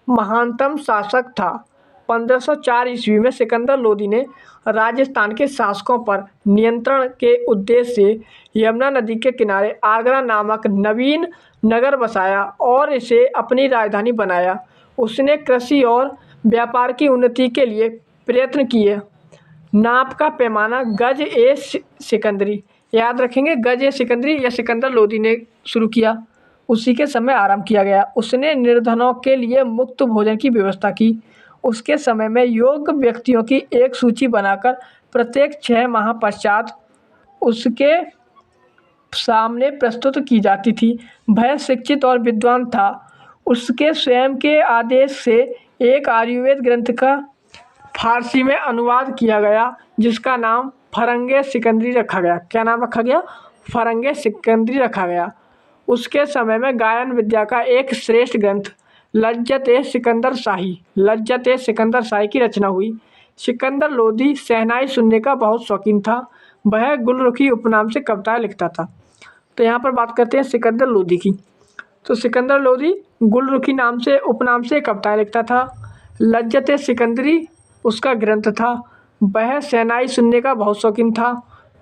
महानतम शासक था। 1504 ईस्वी में सिकंदर लोदी ने राजस्थान के शासकों पर नियंत्रण के उद्देश्य से यमुना नदी के किनारे आगरा नामक नवीन नगर बसाया और इसे अपनी राजधानी बनाया। उसने कृषि और व्यापार की उन्नति के लिए प्रयत्न किए। नाप का पैमाना गज ए सिकंदरी, याद रखेंगे, गज ए सिकंदरी या सिकंदर लोदी ने शुरू किया, उसी के समय आरंभ किया गया। उसने निर्धनों के लिए मुफ्त भोजन की व्यवस्था की। उसके समय में योग्य व्यक्तियों की एक सूची बनाकर प्रत्येक 6 माह पश्चात उसके सामने प्रस्तुत की जाती थी। वह शिक्षित और विद्वान था। उसके स्वयं के आदेश से एक आयुर्वेद ग्रंथ का फारसी में अनुवाद किया गया, जिसका नाम फरंगे सिकंदरी रखा गया। क्या नाम रखा गया? फरंगे सिकंदरी रखा गया। उसके समय में गायन विद्या का एक श्रेष्ठ ग्रंथ लज्जत-ए-सिकंदर शाही की रचना हुई। सिकंदर लोदी शहनाई सुनने का बहुत शौकीन था। वह गुलरुखी उपनाम से कविताएं लिखता था। तो यहाँ पर बात करते हैं सिकंदर लोदी की। तो सिकंदर लोदी गुलरुखी नाम से उपनाम से कविताएं लिखता था। लज्जत-ए-सिकंदरी उसका ग्रंथ था। वह शहनाई सुनने का बहुत शौकीन था।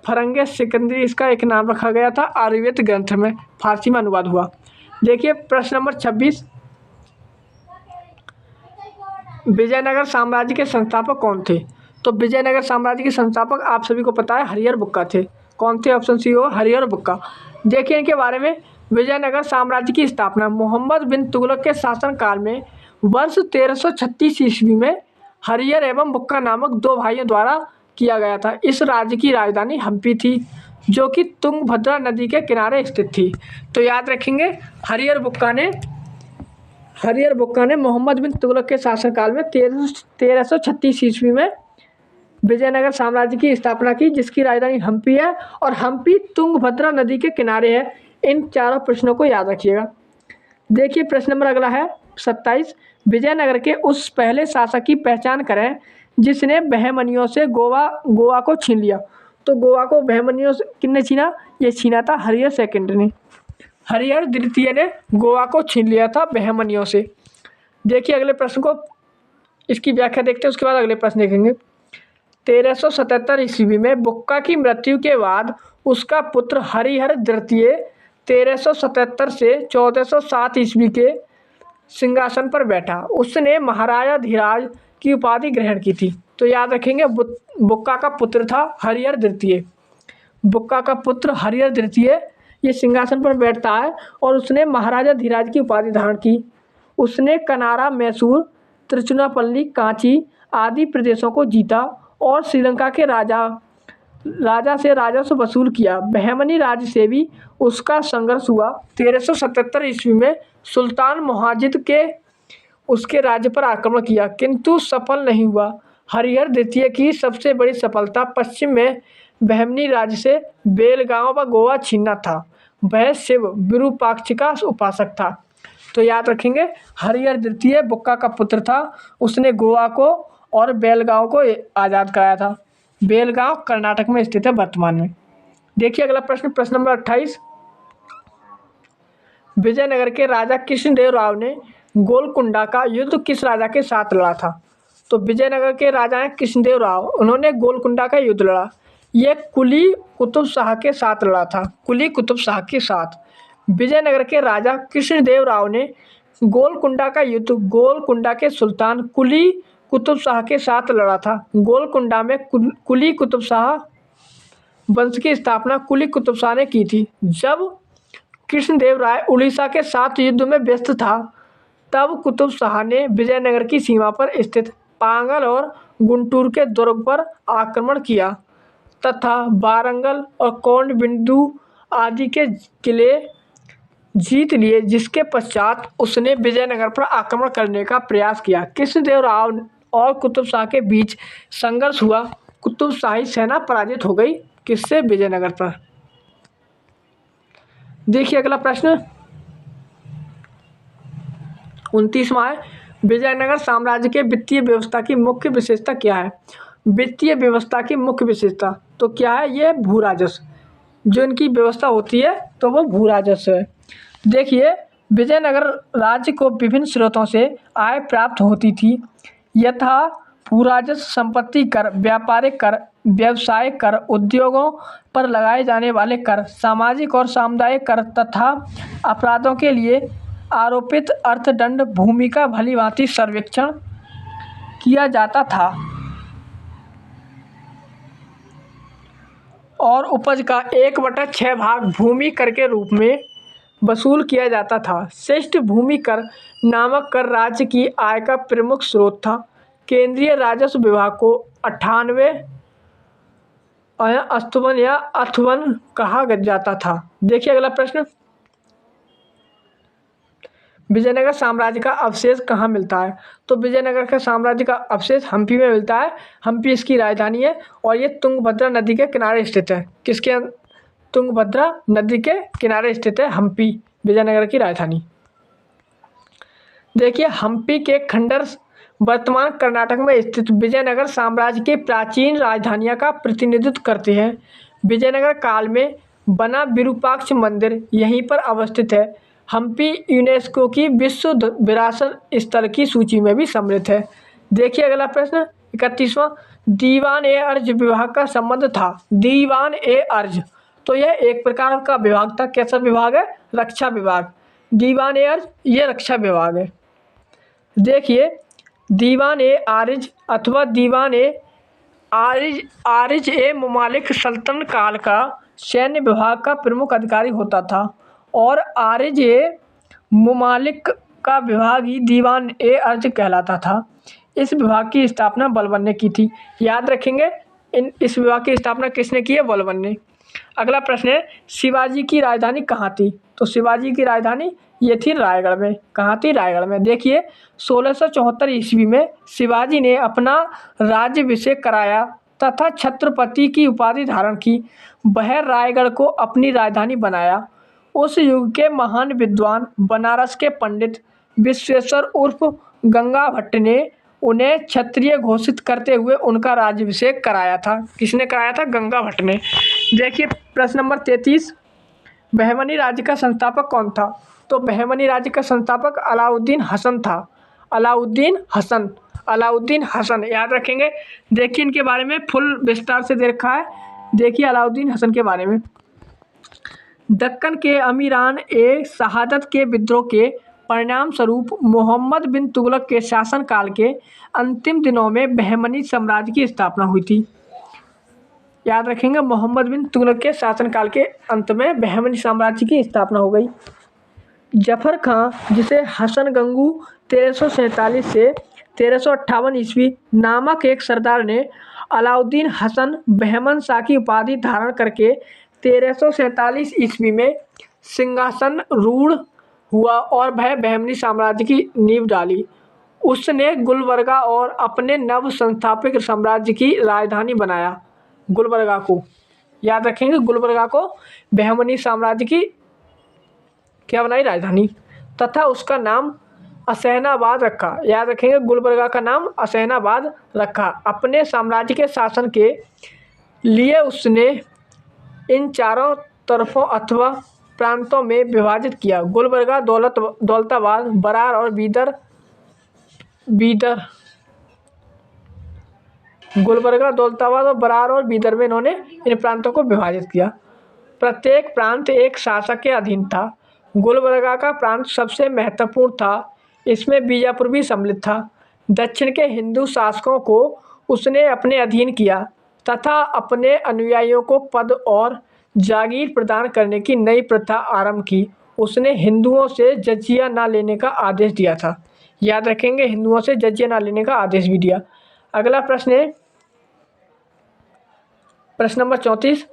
फरंगे सिकंदरी इसका एक नाम रखा गया था। आयुर्वेद ग्रंथ में फारसी में अनुवाद हुआ। देखिए प्रश्न नंबर 26, विजयनगर साम्राज्य के संस्थापक कौन थे? तो विजयनगर साम्राज्य के संस्थापक आप सभी को पता है हरिहर बुक्का थे। कौन थे? ऑप्शन सी हो हरिहर बुक्का। देखिए इनके बारे में, विजयनगर साम्राज्य की स्थापना मोहम्मद बिन तुगलक के शासनकाल में वर्ष 1336 ईस्वी में हरिहर एवं बुक्का नामक 2 भाइयों द्वारा किया गया था। इस राज्य की राजधानी हम्पी थी, जो कि तुंगभद्रा नदी के किनारे स्थित थी। तो याद रखेंगे हरिहर बुक्का ने मोहम्मद बिन तुगलक के शासनकाल में 1336 ईस्वी में विजयनगर साम्राज्य की स्थापना की, जिसकी राजधानी हम्पी है और हम्पी तुंगभद्रा नदी के किनारे है। इन चारों प्रश्नों को याद रखिएगा। देखिए प्रश्न नंबर अगला है 27, विजयनगर के उस पहले शासक की पहचान करें जिसने बहमनियों से गोवा को छीन लिया। तो गोवा को बहमनियों से किसने छीना? ये छीना था हरिहर सेकंड ने। हरिहर द्वितीय ने गोवा को छीन लिया था बहमनियों से। देखिए अगले प्रश्न को, इसकी व्याख्या देखते हैं, उसके बाद अगले प्रश्न देखेंगे। 1377 ईस्वी में बुक्का की मृत्यु के बाद उसका पुत्र हरिहर द्वितीय 1377 से 1407 ईस्वी के सिंहासन पर बैठा। उसने महाराजा धीराज की उपाधि ग्रहण की थी। तो याद रखेंगे बुक्का का पुत्र था हरिहर द्वितीय। बुक्का का पुत्र हरिहर द्वितीय ये सिंहासन पर बैठता है और उसने महाराजा धीराज की उपाधि धारण की। उसने कनारा, मैसूर, त्रिचुनापल्ली, कांची आदि प्रदेशों को जीता और श्रीलंका के राजा से राजस्व वसूल किया। बहमनी राज्य से भी उसका संघर्ष हुआ। 1377 ईस्वी में सुल्तान मुहाजिद के उसके राज्य पर आक्रमण किया, किंतु सफल नहीं हुआ। हरिहर द्वितीय की सबसे बड़ी सफलता पश्चिम में बहमनी राज्य से बेलगांव व गोवा छीनना था। वह शिव विरूपाक्ष का उपासक था। तो याद रखेंगे हरिहर द्वितीय बुक्का का पुत्र था। उसने गोवा को और बेलगांव को आज़ाद कराया था। बेलगांव कर्नाटक में स्थित है वर्तमान में। देखिए अगला प्रश्न, प्रश्न नंबर 28, विजयनगर के राजा कृष्णदेव राव ने गोलकुंडा का युद्ध किस राजा के साथ लड़ा था? तो विजयनगर के राजा हैं कृष्णदेव राव, उन्होंने गोलकुंडा का युद्ध लड़ा। ये कुली कुतुब शाह के साथ लड़ा था। कुली कुतुब शाह के साथ विजयनगर के राजा कृष्णदेव राव ने गोलकुंडा का युद्ध गोलकुंडा के सुल्तान कुली कुतुब शाह के साथ लड़ा था। गोलकुंडा में कुली कुतुब शाह वंश की स्थापना कुली कुतुब शाह ने की थी। जब कृष्णदेव राय उड़ीसा के साथ युद्ध में व्यस्त था, तब कुतुब शाह ने विजयनगर की सीमा पर स्थित पांगल और गुंटूर के दुर्ग पर आक्रमण किया तथा वारंगल और कौंडबिंदु आदि के किले जीत लिए, जिसके पश्चात उसने विजयनगर पर आक्रमण करने का प्रयास किया। कृष्णदेव राव और कुतुब शाह के बीच संघर्ष हुआ। कुतुब शाही सेना पराजित हो गई। किससे? विजयनगर पर। देखिए अगला प्रश्न 29वां है, विजयनगर साम्राज्य के वित्तीय व्यवस्था की मुख्य विशेषता क्या है? वित्तीय व्यवस्था की मुख्य विशेषता, तो क्या है, ये भू राजस्व जो इनकी व्यवस्था होती है तो वो भू राजस्व है। देखिए, विजयनगर राज्य को विभिन्न स्रोतों से आय प्राप्त होती थी, यथा भू राजस्व, संपत्ति कर, व्यापारिक कर, व्यवसाय कर, उद्योगों पर लगाए जाने वाले कर, सामाजिक और सामुदायिक कर तथा अपराधों के लिए आरोपित अर्थदंड। भूमि का भलीभांति सर्वेक्षण किया जाता था और उपज का 1/6 भाग भूमि कर के रूप में वसूल किया जाता था। शिष्ट भूमि कर नामक कर राज्य की आय का प्रमुख स्रोत था। केंद्रीय राजस्व विभाग को 98 अस्थवन या अथवन कहा जाता था। देखिए अगला प्रश्न, विजयनगर साम्राज्य का अवशेष कहाँ मिलता है? तो विजयनगर का साम्राज्य का अवशेष हम्पी में मिलता है। हम्पी इसकी राजधानी है और ये तुंगभद्रा नदी के किनारे स्थित है। किसके? तुंगभद्रा नदी के किनारे स्थित है हम्पी, विजयनगर की राजधानी। देखिए, हम्पी के खंडर वर्तमान कर्नाटक में स्थित विजयनगर साम्राज्य के प्राचीन राजधानियों का प्रतिनिधित्व करते हैं। विजयनगर काल में बना विरूपाक्ष मंदिर यहीं पर अवस्थित है। हम्पी यूनेस्को की विश्व विरासत स्थल की सूची में भी सम्मिलित है। देखिए अगला प्रश्न 31वां, दीवान ए अर्ज विभाग का संबंध था। दीवान ए अर्ज, तो यह एक प्रकार का विभाग था। कैसा विभाग है? रक्षा विभाग। दीवान ए अर्ज ये रक्षा विभाग है। देखिए, दीवान ए आरिज अथवा दीवान ए आरिज ए ममालिक सल्तनत काल का सैन्य विभाग का प्रमुख अधिकारी होता था और आरिज ए ममालिक का विभाग ही दीवान ए अर्ज कहलाता था। इस विभाग की स्थापना बलबन ने की थी। याद रखेंगे, इस विभाग की स्थापना किसने की है? बलबन ने। अगला प्रश्न है, शिवाजी की राजधानी कहाँ थी? तो शिवाजी की राजधानी ये थी रायगढ़ में। कहाँ थी? रायगढ़ में। देखिए, 1674 ईस्वी में शिवाजी ने अपना राज्याभिषेक कराया तथा छत्रपति की उपाधि धारण की। वह रायगढ़ को अपनी राजधानी बनाया। उस युग के महान विद्वान बनारस के पंडित विश्वेश्वर उर्फ गंगा भट्ट ने उन्हें क्षत्रिय घोषित करते हुए उनका राज्याभिषेक कराया था। किसने कराया था? गंगा भट्ट ने। देखिए प्रश्न नंबर 33, बहमनी राज्य का संस्थापक कौन था? तो बहमनी राज्य का संस्थापक अलाउद्दीन हसन था। अलाउद्दीन हसन याद रखेंगे। देखिए इनके बारे में फुल विस्तार से दे रखा है। देखिए अलाउद्दीन हसन के बारे में, दक्कन के अमीरान ए शहादत के विद्रोह के परिणाम स्वरूप मोहम्मद बिन तुगलक के शासनकाल के अंतिम दिनों में बहमनी साम्राज्य की स्थापना हुई थी। याद रखेंगे, मोहम्मद बिन तुगलक के शासनकाल के अंत में बहमनी साम्राज्य की स्थापना हो गई। जफर खां, जिसे हसन गंगू 1347 से 1358 ईस्वी नामक एक सरदार ने अलाउद्दीन हसन बहमन शाह की उपाधि धारण करके 1347 ईस्वी में सिंहासन रूढ़ हुआ और वह बहमनी साम्राज्य की नींव डाली। उसने गुलबर्गा और अपने नव संस्थापित साम्राज्य की राजधानी बनाया। गुलबर्गा को याद रखेंगे, गुलबर्गा को बहमनी साम्राज्य की क्या बनाई? राजधानी। तथा उसका नाम असैनाबाद रखा। याद रखेंगे, गुलबर्गा का नाम असैनाबाद रखा। अपने साम्राज्य के शासन के लिए उसने इन चारों तरफों अथवा प्रांतों में विभाजित किया। गुलबर्गा, दौलताबाद, बरार और गुलबर्गा, दौलताबाद और बरार और बीदर में इन्होंने इन प्रांतों को विभाजित किया। प्रत्येक प्रांत एक शासक के अधीन था। गुलबर्गा का प्रांत सबसे महत्वपूर्ण था। इसमें बीजापुर भी सम्मिलित था। दक्षिण के हिंदू शासकों को उसने अपने अधीन किया तथा अपने अनुयायियों को पद और जागीर प्रदान करने की नई प्रथा आरंभ की। उसने हिंदुओं से जजिया न लेने का आदेश दिया था। याद रखेंगे, हिंदुओं से जजिया न लेने का आदेश भी दिया। अगला प्रश्न है प्रश्न नंबर 34,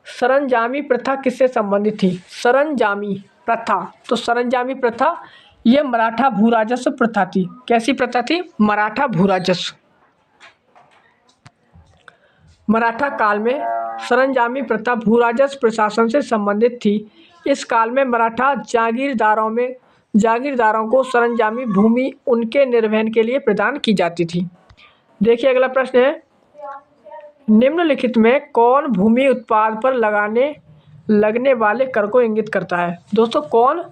सरंजामी प्रथा किससे संबंधित थी? सरंजामी प्रथा, तो सरंजामी प्रथा ये मराठा भू राजस्व प्रथा थी। कैसी प्रथा थी? मराठा भू राजस्व। मराठा काल में सरंजामी प्रथा भू राजस्व प्रशासन से संबंधित थी। इस काल में मराठा जागीरदारों को सरंजामी भूमि उनके निर्वहन के लिए प्रदान की जाती थी। देखिए अगला प्रश्न है निम्नलिखित में कौन भूमि उत्पाद पर लगने वाले कर को इंगित करता है? दोस्तों, कौन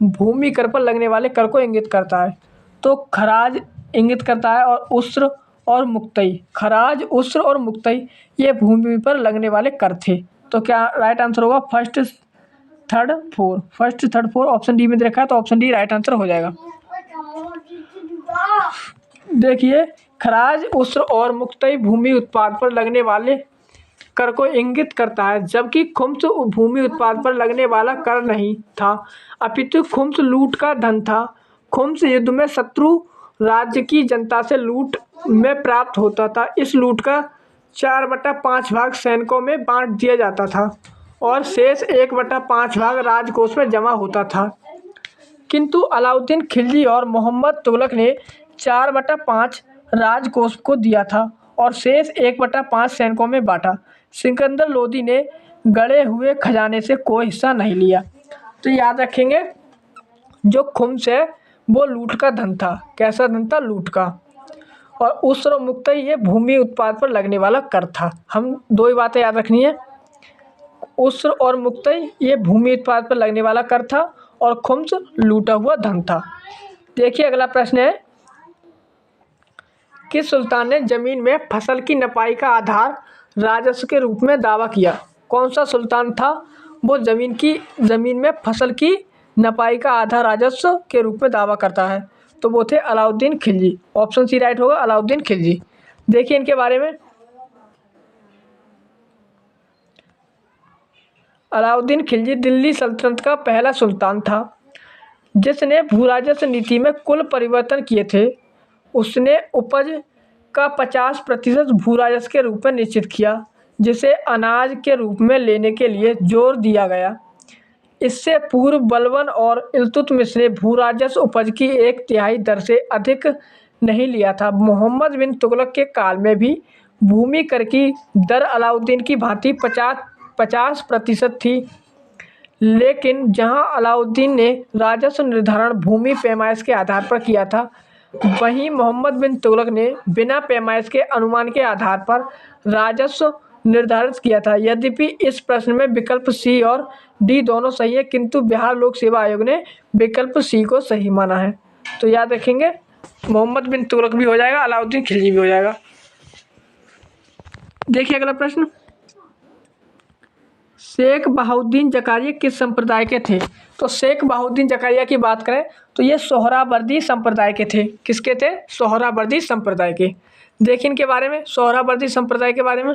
भूमि कर पर लगने वाले कर को इंगित करता है? तो खराज इंगित करता है, और उस्र और मुक्तई। खराज, उस्र और मुक्तई ये भूमि पर लगने वाले कर थे। तो क्या राइट आंसर होगा? First, third, four option D में देखा है, तो ऑप्शन डी राइट आंसर हो जाएगा। देखिए, खराज, उस्र और मुक्तई भूमि उत्पाद पर लगने वाले कर को इंगित करता है, जबकि खुम्स भूमि उत्पाद पर लगने वाला कर नहीं था, अपितु खुम्स लूट का धन था। खुम्स युद्ध में शत्रु राज्य की जनता से लूट में प्राप्त होता था। इस लूट का 4/5 भाग सैनिकों में बांट दिया जाता था और शेष 1/5 भाग राजकोष में जमा होता था। किंतु अलाउद्दीन खिलजी और मोहम्मद तुगलक ने 4/5 राजकोष को दिया था और शेष 1/5 सैनिकों में बांटा। सिकंदर लोदी ने गड़े हुए खजाने से कोई हिस्सा नहीं लिया। तो याद रखेंगे, जो खुम्स है वो लूट का धन था। कैसा धन था? लूट का। और उस्र मुक्तई ये भूमि उत्पाद पर लगने वाला कर था। हम दो ही बातें याद रखनी है, उस्र और मुक्तई ये भूमि उत्पाद पर लगने वाला कर था और खुम्स लूटा हुआ धन था। देखिए, अगला प्रश्न है, किस सुल्तान ने जमीन में फसल की नपाई का आधार राजस्व के रूप में दावा किया? कौन सा सुल्तान था वो जमीन में फसल की नपाई का आधार राजस्व के रूप में दावा करता है? तो वो थे Alauddin Khilji. Option C right होगा, अलाउद्दीन खिलजी। देखिए इनके बारे में, अलाउद्दीन खिलजी दिल्ली सल्तनत का पहला सुल्तान था जिसने भूराजस्व नीति में कुल परिवर्तन किए थे। उसने उपज का 50% भूराजस्व के रूप में निश्चित किया, जिसे अनाज के रूप में लेने के लिए जोर दिया गया। इससे पूर्व बलबन और इल्तुतमिश ने भूराजस्व उपज की 1/3 दर से अधिक नहीं लिया था। मोहम्मद बिन तुगलक के काल में भी भूमि कर की दर अलाउद्दीन की भांति 50% थी, लेकिन जहां अलाउद्दीन ने राजस्व निर्धारण भूमि पैमाइश के आधार पर किया था, वहीं मोहम्मद बिन तुगलक ने बिना पैमाइश के अनुमान के आधार पर राजस्व निर्धारित किया था। यद्यपि इस प्रश्न में विकल्प सी और डी दोनों सही है, किंतु बिहार लोक सेवा आयोग ने विकल्प सी को सही माना है। तो याद रखेंगे, मोहम्मद बिन तुगलक भी हो जाएगा, अलाउद्दीन खिलजी भी हो जाएगा। देखिए अगला प्रश्न, शेख बहाउद्दीन जकारिया किस संप्रदाय के थे? तो शेख बहाउद्दीन जकारिया की बात करें तो ये सोहरावर्दी संप्रदाय के थे। किसके थे? सोहरावर्दी संप्रदाय के। देखिए इनके बारे में, सोहरावर्दी संप्रदाय के बारे में,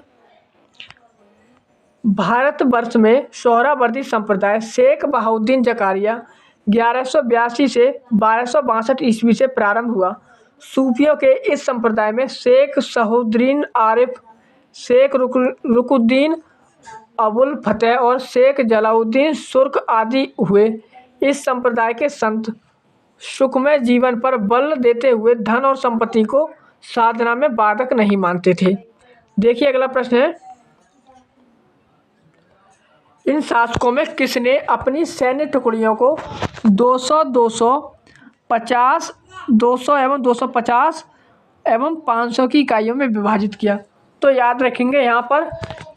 भारतवर्ष में सोहरावर्दी संप्रदाय शेख बहाउद्दीन जकारिया 1182 से 1262 ईस्वी से प्रारंभ हुआ। सूफियों के इस संप्रदाय में शेख सहुद्दीन आरिफ, शेख रुकुद्दीन अबुल फतेह और शेख जलाउद्दीन सुर्ख आदि हुए। इस संप्रदाय के संत सुखमय जीवन पर बल देते हुए धन और संपत्ति को साधना में बाधक नहीं मानते थे। देखिए अगला प्रश्न है, इन शासकों में किसने अपनी सैन्य टुकड़ियों को 200, 250, 200 एवं 250 एवं 500 की इकाइयों में विभाजित किया? तो याद रखेंगे, यहाँ पर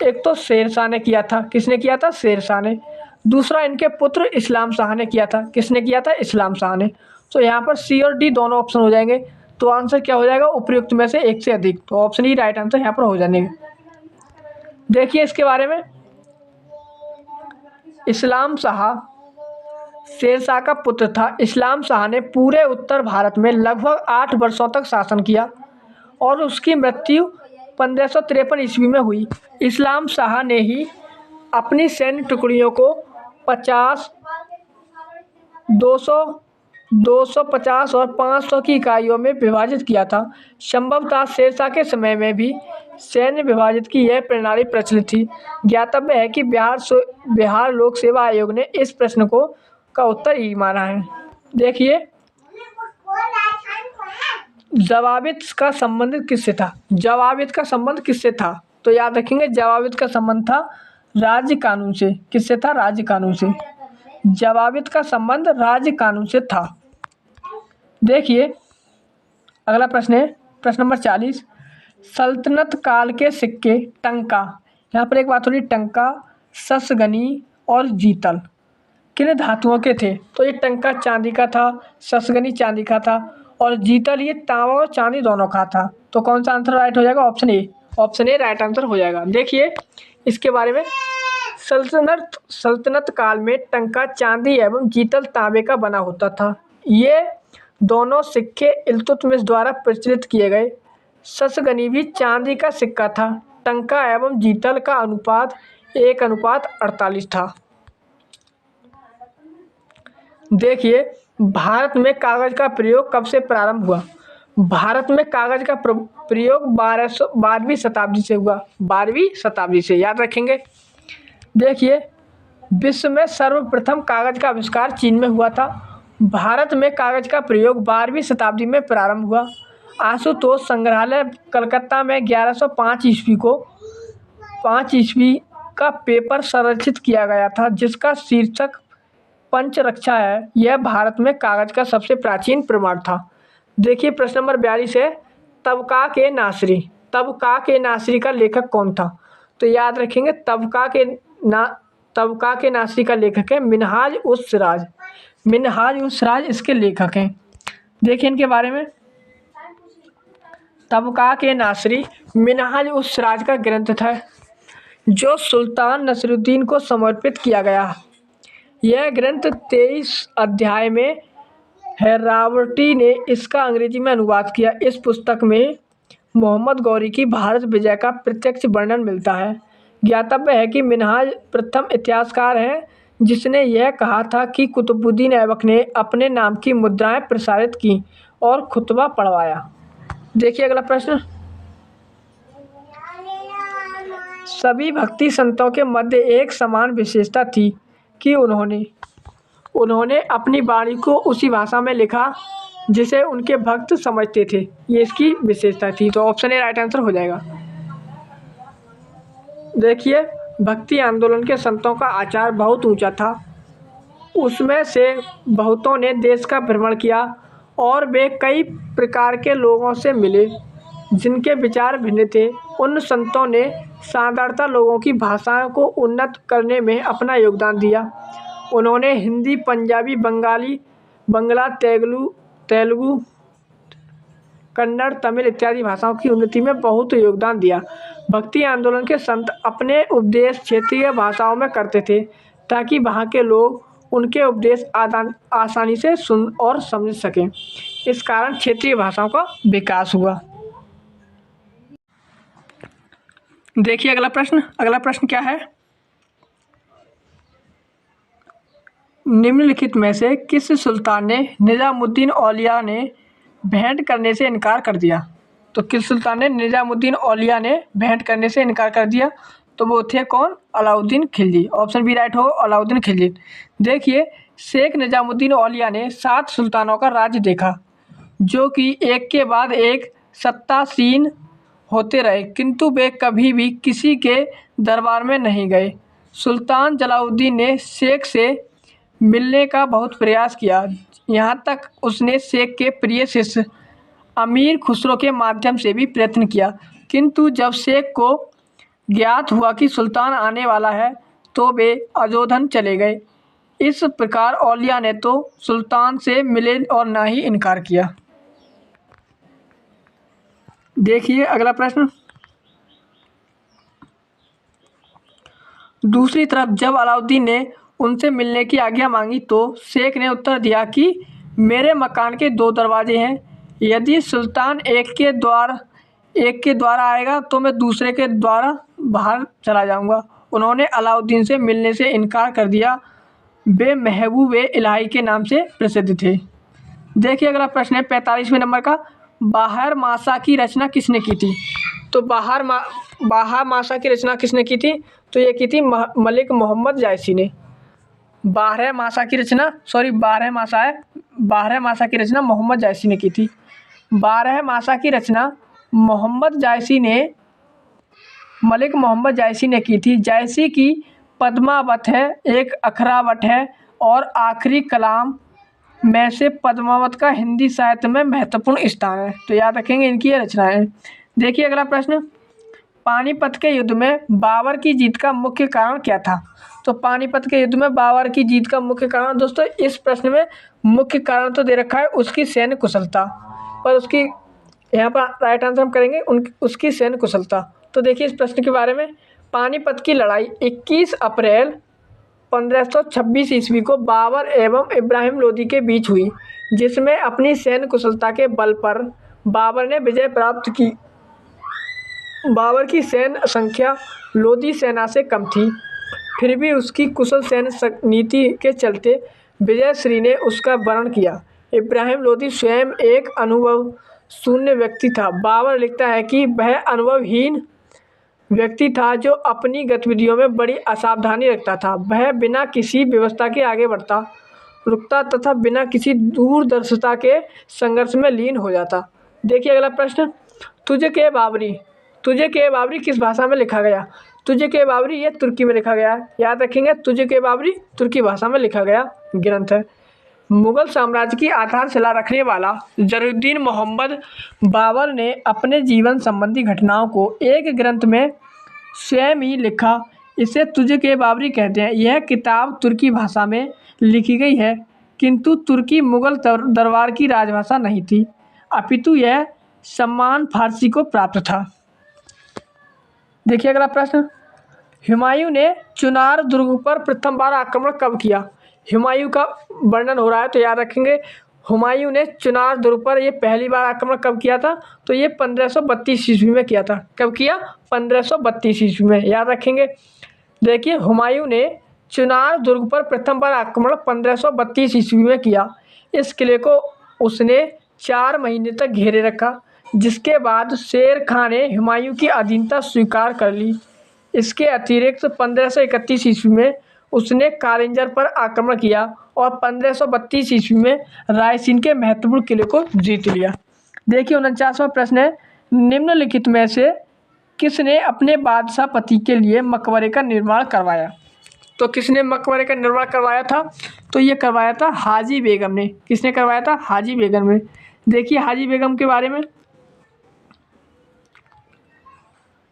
एक तो शेरशाह ने किया था। किसने किया था? शेरशाह ने। दूसरा इनके पुत्र इस्लाम शाह ने किया था। किसने किया था? इस्लाम शाह ने। तो यहाँ पर सी और डी दोनों ऑप्शन हो जाएंगे। तो आंसर क्या हो जाएगा? उपयुक्त में से एक से अधिक। तो ऑप्शन ई राइट आंसर यहाँ पर हो जाएंगे। देखिए इसके बारे में, इस्लाम शाह शेरशाह का पुत्र था। इस्लाम शाह ने पूरे उत्तर भारत में लगभग 8 वर्षों तक शासन किया और उसकी मृत्यु 1553 ईस्वी में हुई। इस्लाम शाह ने ही अपनी सैन्य टुकड़ियों को 50, 200, 250 और 500 की इकाइयों में विभाजित किया था। संभवतः शेरशाह के समय में भी सैन्य विभाजित की यह प्रणाली प्रचलित थी। ज्ञातव्य है कि बिहार लोक सेवा आयोग ने इस प्रश्न को का उत्तर ई माना है। देखिए, जवाबित का संबंध किससे था? जवाबित का संबंध किससे था? तो याद रखेंगे, जवाबित का संबंध था राज्य कानून से। किससे था? राज्य कानून से। जवाबित का संबंध राज्य कानून से था। देखिए अगला प्रश्न है, प्रश्न नंबर 40, सल्तनत काल के सिक्के टंका, यहाँ पर एक बात हो रही, टंका, ससगनी और जीतल किन धातुओं के थे? तो ये टंका चांदी का था, ससगनी चांदी का था और जीतल ये तांबा और चांदी दोनों का था। तो कौन सा आंसर राइट हो जाएगा? Option A. Option A right answer हो जाएगा। देखिए इसके बारे में, सल्तनत काल में टंका चांदी एवं जीतल तांबे का बना होता था। ये दोनों सिक्के इल्तुतमिश द्वारा प्रचलित किए गए। ससगनी भी चांदी का सिक्का था। टंका एवं जीतल का अनुपात 1:48 था। देखिए भारत में कागज का प्रयोग कब से प्रारंभ हुआ? भारत में कागज का प्रयोग 12वीं शताब्दी से हुआ। 12वीं शताब्दी से याद रखेंगे। देखिए विश्व में सर्वप्रथम कागज का आविष्कार चीन में हुआ था। भारत में कागज का प्रयोग 12वीं शताब्दी में प्रारंभ हुआ। आशुतोष संग्रहालय कलकत्ता में 1105 ईस्वी को 5 ईस्वी का पेपर संरक्षित किया गया था जिसका शीर्षक पंचरक्षा है। यह भारत में कागज का सबसे प्राचीन प्रमाण था। देखिए प्रश्न नंबर 42 है, तबकाक ए नासरी। तबकाक ए नासरी का लेखक कौन था? तो याद रखेंगे तबकाक ए नासरी का लेखक है मिनहाज उस सिराज। मिनहाज उस सिराज इसके लेखक हैं। देखिए इनके बारे में, तबकाक ए नासरी मिनहाज उस सिराज का ग्रंथ था जो सुल्तान नसरुद्दीन को समर्पित किया गया। यह ग्रंथ 23 अध्याय में है। रावर्टी ने इसका अंग्रेजी में अनुवाद किया। इस पुस्तक में मोहम्मद गौरी की भारत विजय का प्रत्यक्ष वर्णन मिलता है। ज्ञातव्य है कि मिनहाज प्रथम इतिहासकार हैं जिसने यह कहा था कि कुतुबुद्दीन ऐबक ने अपने नाम की मुद्राएं प्रसारित की और खुतबा पढ़वाया। देखिए अगला प्रश्न, सभी भक्ति संतों के मध्य एक समान विशेषता थी कि उन्होंने अपनी वाणी को उसी भाषा में लिखा जिसे उनके भक्त समझते थे। ये इसकी विशेषता थी। तो ऑप्शन ए राइट आंसर हो जाएगा। देखिए भक्ति आंदोलन के संतों का आचार बहुत ऊंचा था। उसमें से बहुतों ने देश का भ्रमण किया और वे कई प्रकार के लोगों से मिले जिनके विचार भिन्न थे। उन संतों ने साधारणतः लोगों की भाषाओं को उन्नत करने में अपना योगदान दिया। उन्होंने हिंदी, पंजाबी, बंगाली, बंगला, तेलुगु, कन्नड़, तमिल इत्यादि भाषाओं की उन्नति में बहुत योगदान दिया। भक्ति आंदोलन के संत अपने उपदेश क्षेत्रीय भाषाओं में करते थे ताकि वहाँ के लोग उनके उपदेश आसानी से सुन और समझ सकें। इस कारण क्षेत्रीय भाषाओं का विकास हुआ। देखिए अगला प्रश्न क्या है, निम्नलिखित में से किस सुल्तान ने निजामुद्दीन औलिया ने भेंट करने से इनकार कर दिया? तो किस सुल्तान ने निजामुद्दीन औलिया ने भेंट करने से इनकार कर दिया? तो वो थे कौन? Alauddin Khilji. Option B right हो, अलाउद्दीन खिलजी। देखिए शेख निजामुद्दीन औलिया ने 7 सुल्तानों का राज्य देखा जो कि एक के बाद एक सत्तासीन होते रहे, किंतु वे कभी भी किसी के दरबार में नहीं गए। सुल्तान जलालुद्दीन ने शेख से मिलने का बहुत प्रयास किया, यहाँ तक उसने शेख के प्रिय शिष्य अमीर खुसरो के माध्यम से भी प्रयत्न किया, किंतु जब शेख को ज्ञात हुआ कि सुल्तान आने वाला है तो वे अजोधन चले गए। इस प्रकार औलिया ने तो सुल्तान से मिले और ना ही इनकार किया। देखिए अगला प्रश्न, दूसरी तरफ जब अलाउद्दीन ने उनसे मिलने की आज्ञा मांगी तो शेख ने उत्तर दिया कि मेरे मकान के 2 दरवाजे हैं, यदि सुल्तान एक के द्वारा आएगा तो मैं दूसरे के द्वारा बाहर चला जाऊंगा। उन्होंने अलाउद्दीन से मिलने से इनकार कर दिया। वे महबूब-ए इलाही के नाम से प्रसिद्ध थे। देखिए अगला प्रश्न है 45वें नंबर का, बाहर मासा की रचना किसने की थी? तो बाहर मासा की रचना किसने की थी? तो ये की थी मलिक मोहम्मद जायसी ने। बारह मासा की रचना मोहम्मद जायसी ने की थी। 12 मासा की रचना मलिक मोहम्मद जायसी ने की थी। जायसी की पद्मावत है, एक अखरावट है और आखिरी कलाम में से पद्मावत का हिंदी साहित्य में महत्वपूर्ण स्थान है। तो याद रखेंगे इनकी ये रचनाएं। देखिए अगला प्रश्न, पानीपत के युद्ध में बाबर की जीत का मुख्य कारण क्या था? तो पानीपत के युद्ध में बाबर की जीत का मुख्य कारण, दोस्तों इस प्रश्न में मुख्य कारण तो दे रखा है उसकी सैन्य कुशलता, पर उसकी यहाँ पर राइट आंसर हम करेंगे उसकी सैन्य कुशलता। तो देखिए इस प्रश्न के बारे में, पानीपत की लड़ाई 21 अप्रैल 1526 ईस्वी को बाबर एवं इब्राहिम लोदी के बीच हुई, जिसमें अपनी सैन्य कुशलता के बल पर बाबर ने विजय प्राप्त की। बाबर की सैन्य संख्या लोदी सेना से कम थी, फिर भी उसकी कुशल सैन्य नीति के चलते विजयश्री ने उसका वर्णन किया। इब्राहिम लोदी स्वयं एक अनुभव शून्य व्यक्ति था। बाबर लिखता है कि वह अनुभवहीन व्यक्ति था जो अपनी गतिविधियों में बड़ी असावधानी रखता था। वह बिना किसी व्यवस्था के आगे बढ़ता, रुकता तथा बिना किसी दूरदर्शिता के संघर्ष में लीन हो जाता। देखिए अगला प्रश्न, तुझे के बाबरी किस भाषा में लिखा गया? तुझे के बाबरी ये तुर्की में लिखा गया है, याद रखेंगे। तुझे के बाबरी तुर्की भाषा में लिखा गया ग्रंथ है। मुगल साम्राज्य की आधारशिला रखने वाला जलालुद्दीन मोहम्मद बाबर ने अपने जीवन संबंधी घटनाओं को एक ग्रंथ में स्वयं ही लिखा। इसे तुझे के बाबरी कहते हैं। यह किताब तुर्की भाषा में लिखी गई है, किंतु तुर्की मुगल दरबार की राजभाषा नहीं थी, अपितु यह सम्मान फारसी को प्राप्त था। देखिए अगला प्रश्न, हुमायूं ने चुनार दुर्ग पर प्रथम बार आक्रमण कब किया? हुमायूं का वर्णन हो रहा है, तो याद रखेंगे हुमायूं ने चुनार दुर्ग पर ये पहली बार आक्रमण कब किया था? तो ये 1532 ईस्वी में किया था। कब किया? 1532 ईस्वी में, याद रखेंगे। देखिए हुमायूं ने चुनार दुर्ग पर प्रथम बार आक्रमण 1532 ईस्वी में किया। इस किले को उसने 4 महीने तक घेरे रखा, जिसके बाद शेर खान ने हुमायूं की अधीनता स्वीकार कर ली। इसके अतिरिक्त 1531 ईस्वी में उसने कालिंजर पर आक्रमण किया और 1532 ईस्वी में रायसीन के महत्वपूर्ण किले को जीत लिया। देखिए 49वां प्रश्न है, निम्नलिखित में से किसने अपने बादशाह पति के लिए मकबरे का निर्माण करवाया? तो किसने मकबरे का निर्माण करवाया था? तो ये करवाया था हाजी बेगम ने। किसने करवाया था? हाजी बेगम ने। देखिए हाजी बेगम के बारे में,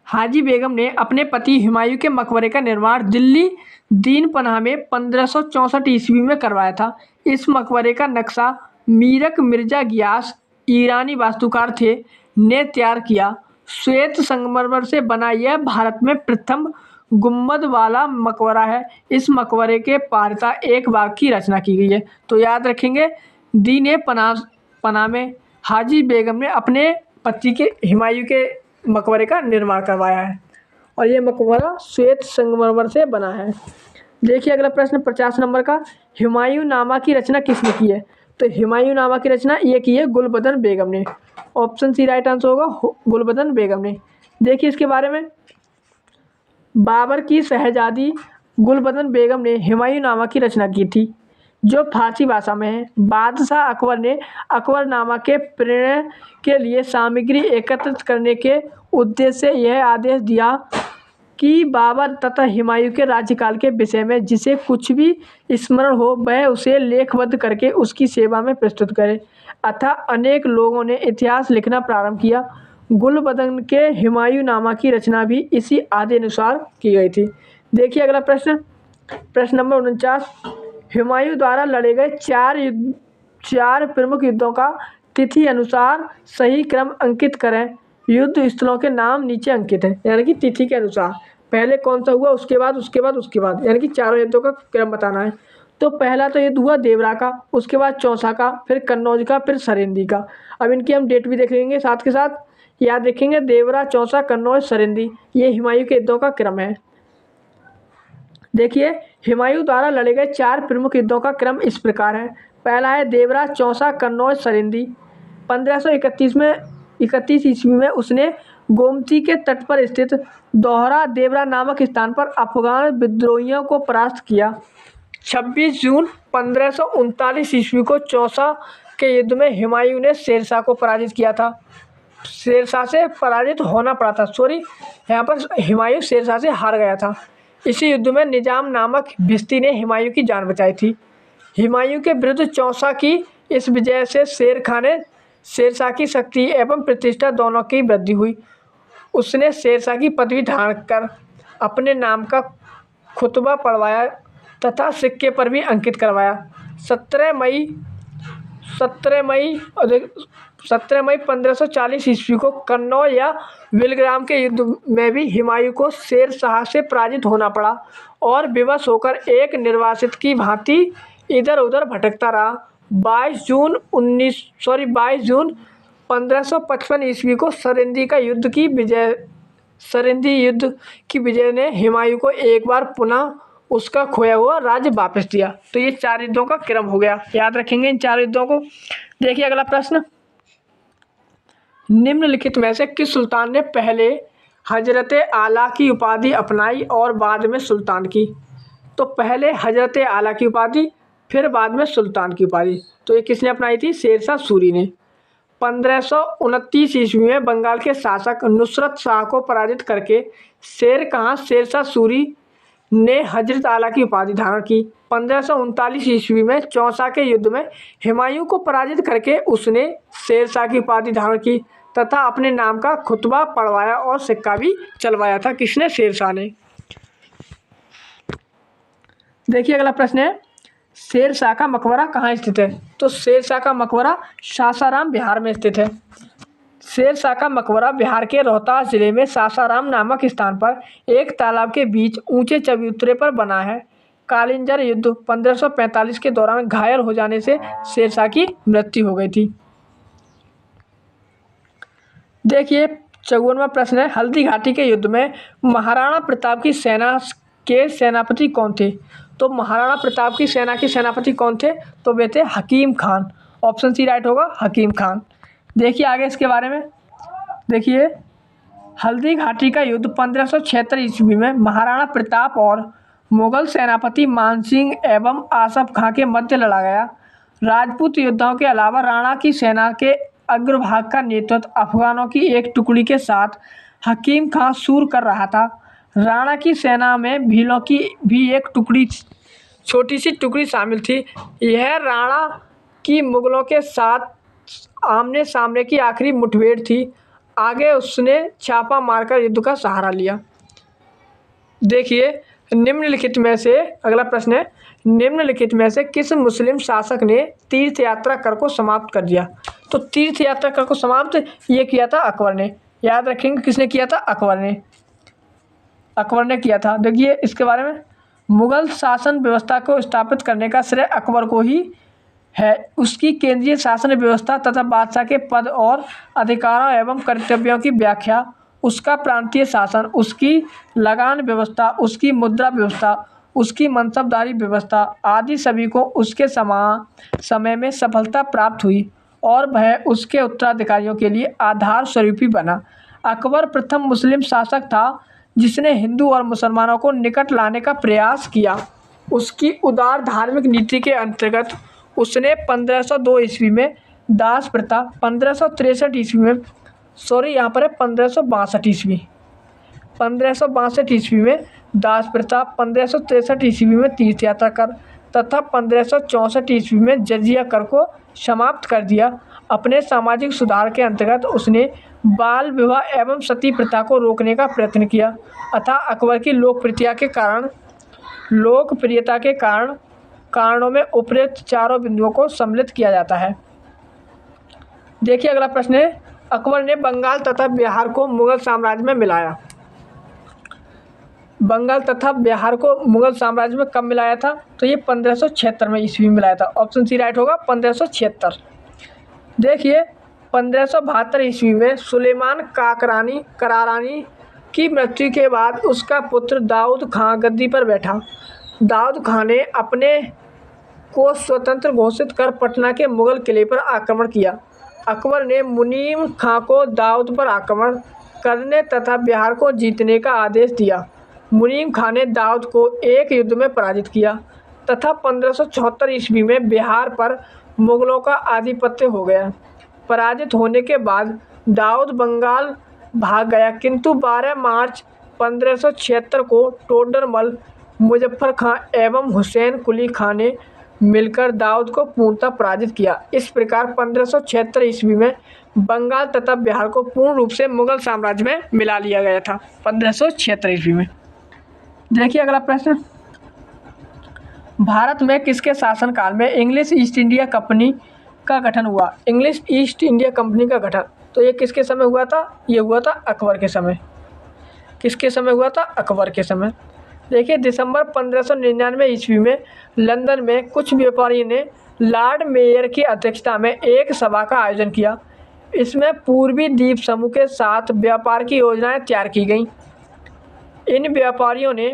हाजी बेगम ने अपने पति हुमायूं के मकबरे का निर्माण दिल्ली दीन पनाह में 1564 ईस्वी में करवाया था। इस मकबरे का नक्शा मीरक मिर्जा गियास, ईरानी वास्तुकार थे, ने तैयार किया। श्वेत संगमरमर से बना यह भारत में प्रथम गुम्बद वाला मकबरा है। इस मकबरे के पारता एक बाग की रचना की गई है। तो याद रखेंगे दीन पनाह में हाजी बेगम ने अपने पति के हुमायूं के मकबरे का निर्माण करवाया है और ये मकबरा श्वेत संगमरमर से बना है। देखिए अगला प्रश्न 50 नंबर का, हुमायूं नामा की रचना किसने की है? तो हुमायूं नामा की रचना ये की है गुलबदन बेगम ने। ऑप्शन सी राइट आंसर होगा, गुलबदन बेगम ने। देखिए इसके बारे में, बाबर की शहजादी गुलबदन बेगम ने हुमायूं नामा की रचना की थी, जो फारसी भाषा में है। बादशाह अकबर ने अकबरनामा के प्रेरण के लिए सामग्री एकत्रित करने के उद्देश्य से यह आदेश दिया कि बाबर तथा हुमायूं के राज्यकाल के विषय में जिसे कुछ भी स्मरण हो वह उसे लेखबद्ध करके उसकी सेवा में प्रस्तुत करे। अतः अनेक लोगों ने इतिहास लिखना प्रारंभ किया। गुलबदन के हुमायूं नामा की रचना भी इसी आदेशानुसार की गई थी। देखिए अगला प्रश्न, प्रश्न नंबर 49, हुमायूं द्वारा लड़े गए चार प्रमुख युद्धों का तिथि अनुसार सही क्रम अंकित करें। युद्ध स्थलों के नाम नीचे अंकित है, यानी कि तिथि के अनुसार पहले कौन सा हुआ, उसके बाद, यानी कि चारों युद्धों का क्रम बताना है। तो पहला तो युद्ध हुआ देवरा का, उसके बाद चौसा का, फिर कन्नौज का, फिर सरेंदी का। अब इनकी हम डेट भी देख लेंगे साथ के साथ, याद रखेंगे देवरा, चौसा, कन्नौज, सरेंदी, ये हुमायूं के युद्धों का क्रम है। देखिए हुमायूं द्वारा लड़े गए 4 प्रमुख युद्धों का क्रम इस प्रकार है। पहला है देवरा, चौसा, कन्नौज, सरेंदी। 1531 ईस्वी में उसने गोमती के तट पर स्थित दोहरा देवरा नामक स्थान पर अफगान विद्रोहियों को परास्त किया। 26 जून 1539 ईस्वी को चौसा के युद्ध में हुमायूं ने शेरशाह को पराजित किया था। शेरशाह से पराजित होना पड़ा था, यहाँ पर हुमायूं शेरशाह से हार गया था। इसी युद्ध में निजाम नामक भिश्ती ने हुमायूं की जान बचाई थी। हुमायूं के विरुद्ध चौसा की इस विजय से शेर खान ने शेरशाह की शक्ति एवं प्रतिष्ठा दोनों की वृद्धि हुई। उसने शेरशाह की पदवी धारण कर अपने नाम का खुतबा पढ़वाया तथा सिक्के पर भी अंकित करवाया। 17 मई 1540 ईस्वी को कन्नौज या विलग्राम के युद्ध में भी हुमायूं को शेर शाह से पराजित होना पड़ा और विवश होकर एक निर्वासित की भांति इधर उधर भटकता रहा। 22 जून 1555 ईस्वी को सरहिंदी युद्ध की विजय ने हुमायूं को एक बार पुनः उसका खोया हुआ राज्य वापस दिया। तो ये 4 युद्धों का क्रम हो गया, याद रखेंगे इन 4 युद्धों को। देखिए अगला प्रश्न, निम्नलिखित में से किस सुल्तान ने पहले हजरत आला की उपाधि अपनाई और बाद में सुल्तान की? तो पहले हजरत आला की उपाधि, फिर बाद में सुल्तान की उपाधि। तो ये किसने अपनाई थी? शेरशाह सूरी ने। 1529 ईस्वी में बंगाल के शासक नुसरत शाह को पराजित करके शेरशाह सूरी ने हजरत आला की उपाधि धारण की। 1539 ईस्वी में चौसा के युद्ध में हुमायूं को पराजित करके उसने शेरशाह की उपाधि धारण की तथा अपने नाम का खुतबा पढ़वाया और सिक्का भी चलवाया था। किसने? शेरशाह ने। देखिए अगला प्रश्न है, शेरशाह का मकबरा कहाँ स्थित है? तो शेरशाह का मकबरा सासाराम बिहार में स्थित है। शेरशाह का मकबरा बिहार के रोहतास जिले में सासाराम नामक स्थान पर एक तालाब के बीच ऊंचे चबूतरे पर बना है। कालिंजर युद्ध 1545 के दौरान घायल हो जाने से शेरशाह की मृत्यु हो गई थी। देखिए 54वां प्रश्न है, हल्दी घाटी के युद्ध में महाराणा प्रताप की सेना के सेनापति कौन थे? तो महाराणा प्रताप की सेना के सेनापति कौन थे? तो वे थे हकीम खान। ऑप्शन सी राइट होगा, हकीम खान। देखिए आगे इसके बारे में, देखिए हल्दी घाटी का युद्ध 1576 ईस्वी में महाराणा प्रताप और मुगल सेनापति मानसिंह एवं आसफ खां के मध्य लड़ा गया। राजपूत योद्धाओं के अलावा राणा की सेना के अग्रभाग का नेतृत्व अफगानों की एक टुकड़ी के साथ हकीम खां सूर कर रहा था। राणा की सेना में भीलों की भी एक छोटी सी टुकड़ी शामिल थी। यह राणा की मुगलों के साथ आमने सामने की आखिरी मुठभेड़ थी। आगे उसने छापा मारकर युद्ध का सहारा लिया। देखिए निम्नलिखित में से, अगला प्रश्न है, निम्नलिखित में से किस मुस्लिम शासक ने तीर्थ यात्रा कर को समाप्त कर दिया? तो तीर्थ यात्रा कर को समाप्त ये किया था अकबर ने। याद रखेंगे किसने किया था? अकबर ने किया था। देखिए इसके बारे में, मुगल शासन व्यवस्था को स्थापित करने का श्रेय अकबर को ही है। उसकी केंद्रीय शासन व्यवस्था तथा बादशाह के पद और अधिकारों एवं कर्तव्यों की व्याख्या, उसका प्रांतीय शासन, उसकी लगान व्यवस्था, उसकी मुद्रा व्यवस्था, उसकी मनसबदारी व्यवस्था आदि सभी को उसके समय में सफलता प्राप्त हुई और वह उसके उत्तराधिकारियों के लिए आधार स्वरूप ही बना। अकबर प्रथम मुस्लिम शासक था जिसने हिंदू और मुसलमानों को निकट लाने का प्रयास किया। उसकी उदार धार्मिक नीति के अंतर्गत उसने 1502 ईस्वी में दास प्रथा, 1563 ईस्वी में 1562 ईस्वी में दास प्रथा, 1563 ईस्वी में तीर्थ यात्रा कर तथा 1564 ईस्वी में जजिया कर को समाप्त कर दिया। अपने सामाजिक सुधार के अंतर्गत उसने बाल विवाह एवं सती प्रथा को रोकने का प्रयत्न किया अतः अकबर की लोकप्रियता के कारणों में उपरोक्त चारों बिंदुओं को सम्मिलित किया जाता है। देखिए अगला प्रश्न है, अकबर ने बंगाल तथा बिहार को मुगल साम्राज्य में मिलाया। बंगाल तथा बिहार को मुगल साम्राज्य में कब मिलाया था? तो ये 1576 में ईस्वी में मिलाया था। ऑप्शन सी राइट होगा, 1576। देखिए 1572 ईस्वी में सुलेमान करारानी की मृत्यु के बाद उसका पुत्र दाऊद खां गद्दी पर बैठा। दाऊद खां ने अपने को स्वतंत्र घोषित कर पटना के मुगल किले पर आक्रमण किया। अकबर ने मुनीम खां को दाऊद पर आक्रमण करने तथा बिहार को जीतने का आदेश दिया। मुनीम खां ने दाऊद को एक युद्ध में पराजित किया तथा 1574 ईस्वी में बिहार पर मुगलों का आधिपत्य हो गया। पराजित होने के बाद दाऊद बंगाल भाग गया, किंतु 12 मार्च 1576 को टोडरमल, मुजफ्फर खां एवं हुसैन कुली खां ने मिलकर दाऊद को पूर्णतः पराजित किया। इस प्रकार 1576 ईस्वी में बंगाल तथा बिहार को पूर्ण रूप से मुगल साम्राज्य में मिला लिया गया था, 1576 ईस्वी में। देखिए अगला प्रश्न, भारत में किसके शासनकाल में इंग्लिश ईस्ट इंडिया कंपनी का गठन हुआ? इंग्लिश ईस्ट इंडिया कंपनी का गठन तो ये किसके समय हुआ था? ये हुआ था अकबर के समय। किसके समय हुआ था? अकबर के समय। देखिए दिसंबर 1599 ईस्वी में लंदन में कुछ व्यापारियों ने लॉर्ड मेयर की अध्यक्षता में एक सभा का आयोजन किया। इसमें पूर्वी द्वीप समूह के साथ व्यापार की योजनाएं तैयार की गईं। इन व्यापारियों ने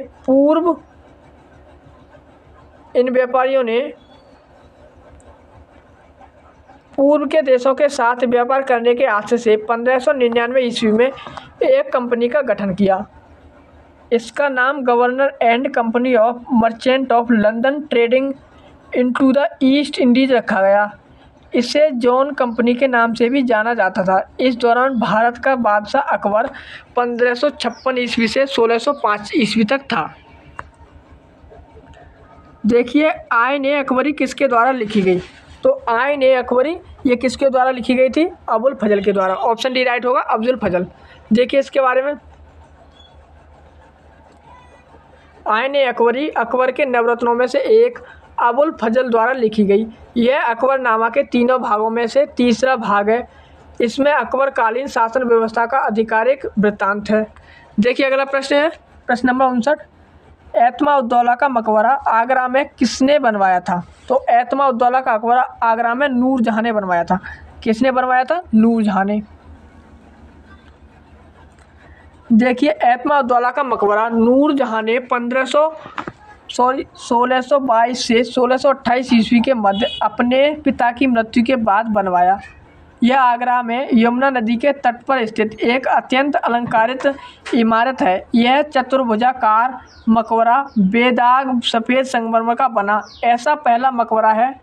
पूर्व के देशों के साथ व्यापार करने के आशय से 1599 ईस्वी में एक कंपनी का गठन किया। इसका नाम governor and company of merchant of London trading into the east Indies रखा गया। इसे जॉन कंपनी के नाम से भी जाना जाता था। इस दौरान भारत का बादशाह अकबर 1556 ईस्वी से 1605 ईस्वी तक था। देखिए आईन ए अकबरी किसके द्वारा लिखी गई? तो आईन ए अकबरी ये किसके द्वारा लिखी गई थी? अबुल फजल के द्वारा। ऑप्शन डी राइट होगा, अफजुल फजल। देखिए इसके बारे में, आईन ए अकबरी अकबर के नवरत्नों में से एक अबुल फजल द्वारा लिखी गई। यह अकबरनामा के तीनों भागों में से तीसरा भाग है। इसमें अकबरकालीन शासन व्यवस्था का आधिकारिक वृत्तांत है। देखिए अगला प्रश्न है, प्रश्न नंबर 59, एतमाउद्दौला का मकबरा आगरा में किसने बनवाया था? तो एतमाउद्दौला का मकबरा आगरा में नूरजहां ने बनवाया था। किसने बनवाया था? नूरजहां ने। देखिए एतमाउद्दौला का मकबरा नूरजहां ने 1622 से 1628 ईस्वी के मध्य अपने पिता की मृत्यु के बाद बनवाया। यह आगरा में यमुना नदी के तट पर स्थित एक अत्यंत अलंकारित इमारत है। यह चतुर्भुजाकार मकबरा बेदाग सफ़ेद संगमरमर का बना ऐसा पहला मकबरा है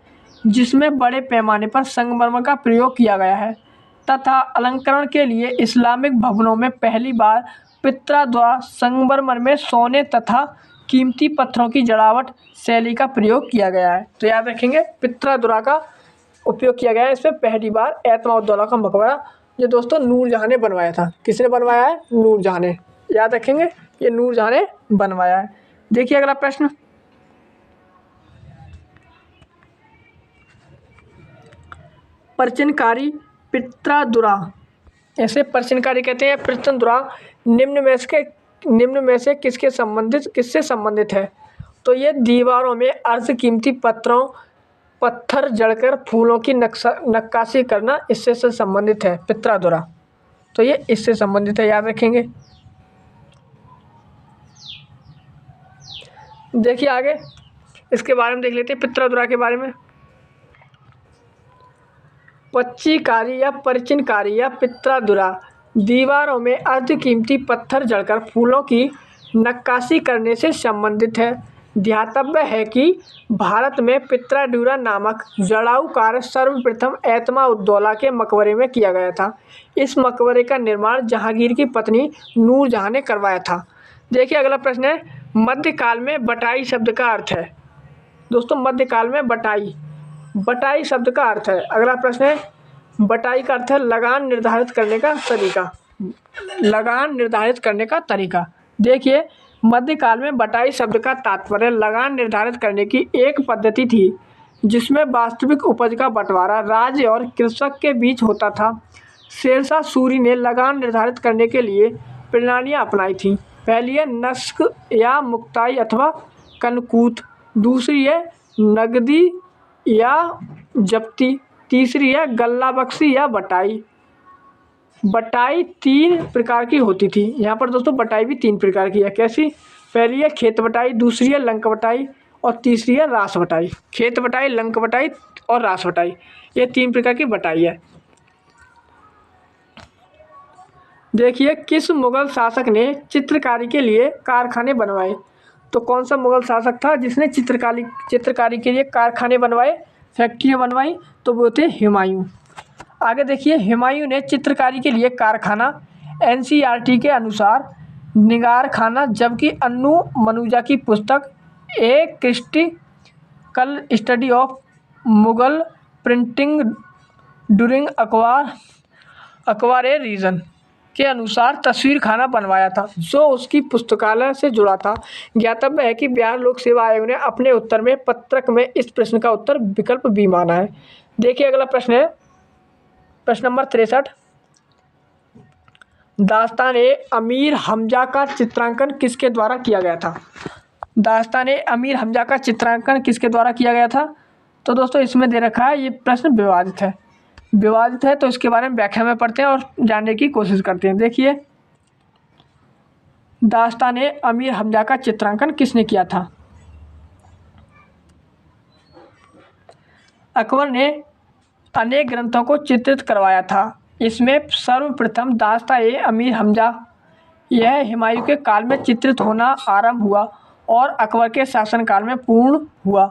जिसमें बड़े पैमाने पर संगमरमर का प्रयोग किया गया है तथा अलंकरण के लिए इस्लामिक भवनों में पहली बार पित्रा द्वारा संगमरमर में सोने तथा कीमती पत्थरों की जड़ावट शैली का प्रयोग किया गया है। तो याद रखेंगे पित्रा द्वारा का उपयोग किया गया है इसमें पहली बार। एतमाउद्दौला का मकबरा जो दोस्तों नूरजहां ने बनवाया था। किसने बनवाया है? नूरजहां ने। याद रखेंगे ये नूरजहां ने बनवाया है। देखिए अगला प्रश्न, प्रचनकारी पित्रादुरा, ऐसे प्रचनकारी कहते हैं पित्रादुरा निम्न में से किससे संबंधित है? तो ये दीवारों में अर्ध कीमती पत्थर जड़कर फूलों की नक्काशी करना इससे संबंधित है पित्रादुरा। तो ये इससे संबंधित है, याद रखेंगे। देखिए आगे इसके बारे में देख लेते हैं पित्रादुरा के बारे में। पच्चीकारी या परचिनकारी या पित्रादुरा दीवारों में अर्धकीमती पत्थर जड़कर फूलों की नक्काशी करने से संबंधित है। ध्यातव्य है कि भारत में पित्रादुरा नामक जड़ाऊ कार्य सर्वप्रथम एतमाउद्दौला के मकबरे में किया गया था। इस मकबरे का निर्माण जहांगीर की पत्नी नूरजहां ने करवाया था। देखिए अगला प्रश्न है, मध्यकाल में बटाई शब्द का अर्थ है। दोस्तों मध्यकाल में बटाई शब्द का अर्थ है। अगला प्रश्न है, बटाई का अर्थ है लगान निर्धारित करने का तरीका। देखिए मध्यकाल में बटाई शब्द का तात्पर्य लगान निर्धारित करने की एक पद्धति थी जिसमें वास्तविक उपज का बंटवारा राज्य और कृषक के बीच होता था। शेरशाह सूरी ने लगान निर्धारित करने के लिए प्रणालियाँ अपनाई थीं। पहली है नस्क या मुक्ताई अथवा कनकूत, दूसरी है नगदी या जब्ती, तीसरी है गल्ला बख्शी या बटाई। बटाई 3 प्रकार की होती थी। यहाँ पर दोस्तों बटाई भी 3 प्रकार की है। कैसी? पहली है खेत बटाई, दूसरी है लंक बटाई और तीसरी है रास बटाई। खेत बटाई, लंक बटाई और रास बटाई, ये 3 प्रकार की बटाई है। देखिए किस मुगल शासक ने चित्रकारी के लिए कारखाने बनवाए? तो कौन सा मुगल शासक था जिसने चित्रकारी के लिए कारखाने बनवाए, फैक्ट्रियाँ बनवाई? तो वो थे हुमायूं। आगे देखिए हुमायूं ने चित्रकारी के लिए कारखाना NCERT के अनुसार निगार खाना, जबकि अन्नू मनुजा की पुस्तक a critical study of Mughal printing during Akbar a reign के अनुसार तस्वीर खाना बनवाया था, जो उसकी पुस्तकालय से जुड़ा था। ज्ञातव्य है कि बिहार लोक सेवा आयोग ने अपने उत्तर में पत्रक में इस प्रश्न का उत्तर विकल्प बी माना है। देखिए अगला प्रश्न है प्रश्न नंबर 63। दास्तान ए अमीर हमजा का चित्रांकन किसके द्वारा किया गया था? दास्तान ए अमीर हमजा का चित्रांकन किसके द्वारा किया गया था? तो दोस्तों इसमें दे रखा है, ये प्रश्न विवादित है तो इसके बारे में व्याख्या में पढ़ते हैं और जानने की कोशिश करते हैं। देखिए दास्तान ए अमीर हमजा का चित्रांकन किसने किया था? अकबर ने अनेक ग्रंथों को चित्रित करवाया था। इसमें सर्वप्रथम दास्तान ए अमीर हमजा यह हुमायूं के काल में चित्रित होना आरंभ हुआ और अकबर के शासनकाल में पूर्ण हुआ।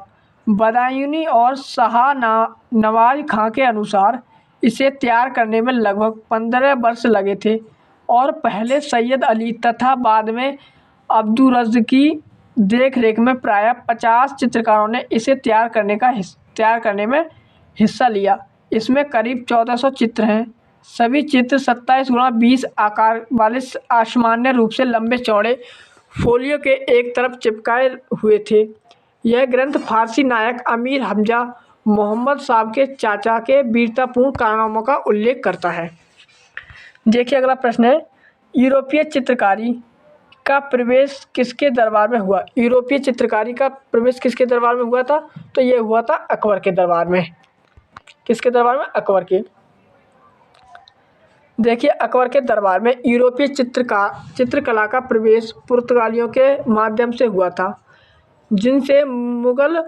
बदायूनी और शाह नवाज खां के अनुसार इसे तैयार करने में लगभग 15 वर्ष लगे थे और पहले सैयद अली तथा बाद में अब्दुर्रज़्ज़ की देखरेख में प्रायः 50 चित्रकारों ने इसे तैयार करने में हिस्सा लिया। इसमें करीब 1400 चित्र हैं। सभी चित्र 27x20 आकार वाले असामान्य रूप से लंबे चौड़े फोलियो के एक तरफ चिपकाए हुए थे। यह ग्रंथ फारसी नायक अमीर हमजा मोहम्मद साहब के चाचा के वीरतापूर्ण कारनामों का उल्लेख करता है। देखिए अगला प्रश्न है, यूरोपीय चित्रकारी का प्रवेश किसके दरबार में हुआ? यूरोपीय चित्रकारी का प्रवेश किसके दरबार में हुआ था? तो ये हुआ था अकबर के दरबार में। किसके दरबार में? अकबर के। देखिए अकबर के दरबार में यूरोपीय चित्रकला का प्रवेश पुर्तगालियों के माध्यम से हुआ था, जिनसे मुगल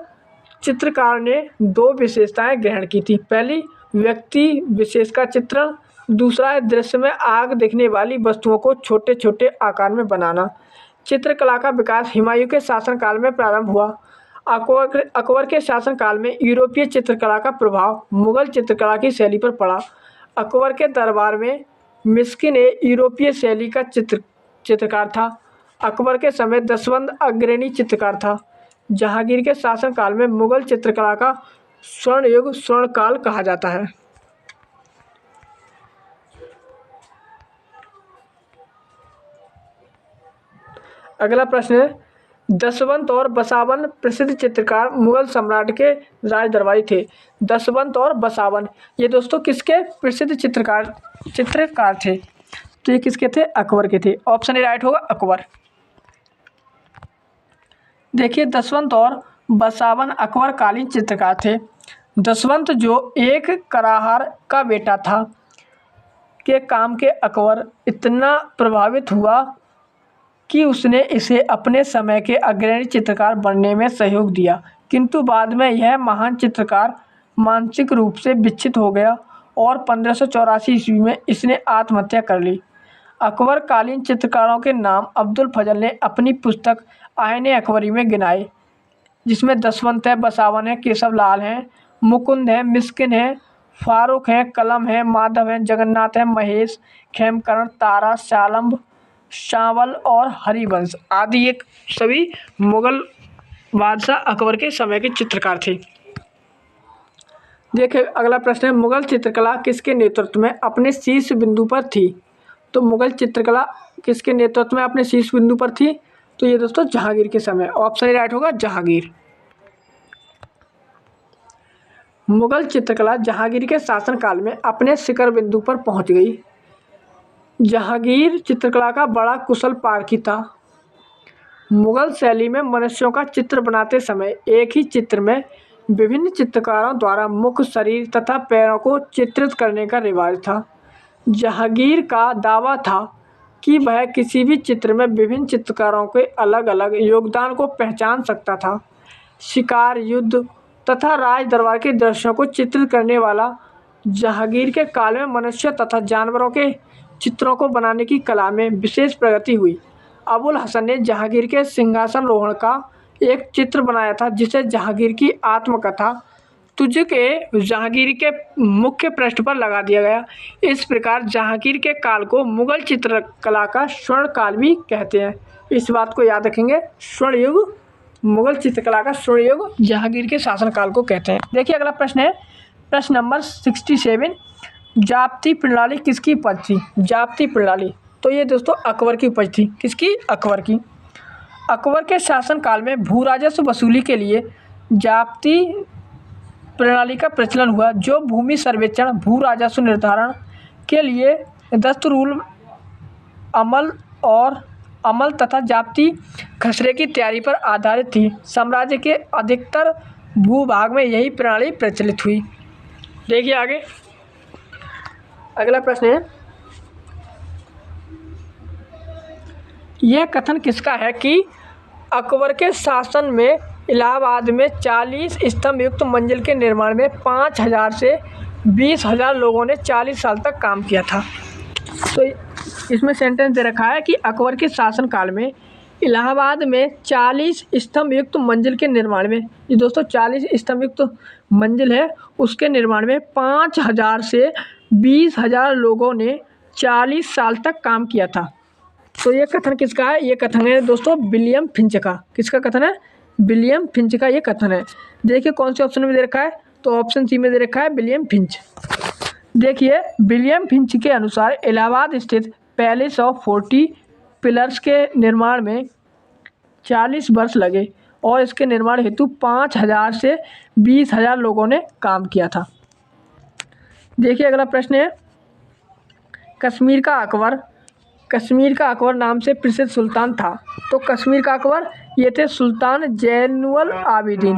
चित्रकार ने 2 विशेषताएं ग्रहण की थी। पहली, व्यक्ति विशेष का चित्रण, दूसरा है दृश्य में आग देखने वाली वस्तुओं को छोटे छोटे आकार में बनाना। चित्रकला का विकास हुमायूं के शासनकाल में प्रारंभ हुआ। अकबर के शासनकाल में यूरोपीय चित्रकला का प्रभाव मुगल चित्रकला की शैली पर पड़ा। अकबर के दरबार में मिस्किन यूरोपीय शैली का चित्रकार था। अकबर के समय दसवंत अग्रणी चित्रकार था। जहांगीर के शासनकाल में मुगल चित्रकला का स्वर्णकाल कहा जाता है। अगला प्रश्न है, दसवंत और बसावन प्रसिद्ध चित्रकार मुगल सम्राट के राज दरबारी थे। दसवंत और बसावन ये दोस्तों किसके प्रसिद्ध चित्रकार थे? तो ये किसके थे? अकबर के थे। ऑप्शन ए राइट होगा, अकबर। देखिए दसवंत और बसावन अकबर कालीन चित्रकार थे। दसवंत जो एक कराहर का बेटा था के काम के अकबर इतना प्रभावित हुआ कि उसने इसे अपने समय के अग्रणी चित्रकार बनने में सहयोग दिया, किंतु बाद में यह महान चित्रकार मानसिक रूप से विक्षिप्त हो गया और 1584 ईस्वी में इसने आत्महत्या कर ली। अकबर कालीन चित्रकारों के नाम अब्दुल फजल ने अपनी पुस्तक आईने अकबरी में गिनाए, जिसमें दसवंत है, बसावन है, केशव लाल है, मुकुंद है, मिस्किन है, फारूक है, कलम है, माधव है, जगन्नाथ है, महेश, खेमकरण, तारा, शालंब, शावल और हरिवंश आदि एक सभी मुगल बादशाह अकबर के समय के चित्रकार थे। देखिए अगला प्रश्न है, मुगल चित्रकला किसके नेतृत्व में अपने शीर्ष बिंदु पर थी? तो मुगल चित्रकला किसके नेतृत्व में अपने शीर्ष बिंदु पर थी? तो ये दोस्तों जहांगीर के समय। ऑप्शन राइट होगा, जहांगीर। मुगल चित्रकला जहांगीर के शासनकाल में अपने शिखर बिंदु पर पहुंच गई। जहांगीर चित्रकला का बड़ा कुशल पारखी था। मुगल शैली में मनुष्यों का चित्र बनाते समय एक ही चित्र में विभिन्न चित्रकारों द्वारा मुख, शरीर तथा पैरों को चित्रित करने का रिवाज था। जहांगीर का दावा था कि वह किसी भी चित्र में विभिन्न चित्रकारों के अलग अलग योगदान को पहचान सकता था। शिकार, युद्ध तथा राज दरबार के दृश्यों को चित्रित करने वाला जहांगीर के काल में मनुष्य तथा जानवरों के चित्रों को बनाने की कला में विशेष प्रगति हुई। अबुल हसन ने जहांगीर के सिंहासन रोहण का एक चित्र बनाया था, जिसे जहांगीर की आत्मकथा तुझ के जहांगीर के मुख्य पृष्ठ पर लगा दिया गया। इस प्रकार जहांगीर के काल को मुगल चित्रकला का स्वर्ण काल भी कहते हैं। इस बात को याद रखेंगे, स्वर्ण युग मुगल चित्रकला का स्वर्ण युग जहांगीर के शासनकाल को कहते हैं। देखिए अगला प्रश्न है, प्रश्न नंबर 67, जाप्ती प्रणाली किसकी उपज थी? जाप्ती प्रणाली, तो ये दोस्तों अकबर की उपज थी। किसकी? अकबर की। अकबर के शासनकाल में भू राजस्व वसूली के लिए जाप्ती प्रणाली का प्रचलन हुआ, जो भूमि सर्वेक्षण, भू राजस्व निर्धारण के लिए दस्तूर अमल तथा जाप्ती खसरे की तैयारी पर आधारित थी। साम्राज्य के अधिकतर भूभाग में यही प्रणाली प्रचलित हुई। देखिए आगे अगला प्रश्न है, यह कथन किसका है कि अकबर के शासन में इलाहाबाद में 40 स्तंभ युक्त मंजिल के निर्माण में 5,000 से 20,000 लोगों ने 40 साल तक काम किया था। तो इसमें सेंटेंस दे रखा है कि अकबर के शासनकाल में इलाहाबाद में 40 स्तंभ युक्त मंजिल के निर्माण में, ये दोस्तों 40 स्तंभ युक्त मंजिल है, उसके निर्माण में 5,000 से 20,000 लोगों ने 40 साल तक काम किया था। तो ये कथन किसका है? ये कथन है दोस्तों विलियम फिंच का। किसका कथन है? विलियम फिंच का ये कथन है। देखिए कौन से ऑप्शन में दे रखा है? तो ऑप्शन सी में दे रखा है विलियम फिंच। देखिए विलियम फिंच के अनुसार इलाहाबाद स्थित पैलेस ऑफ 40 पिलर्स के निर्माण में 40 वर्ष लगे और इसके निर्माण हेतु 5,000 से 20,000 लोगों ने काम किया था। देखिए अगला प्रश्न है, कश्मीर का अकबर नाम से प्रसिद्ध सुल्तान था। तो कश्मीर का अकबर ये थे सुल्तान जैनुल आबिदीन।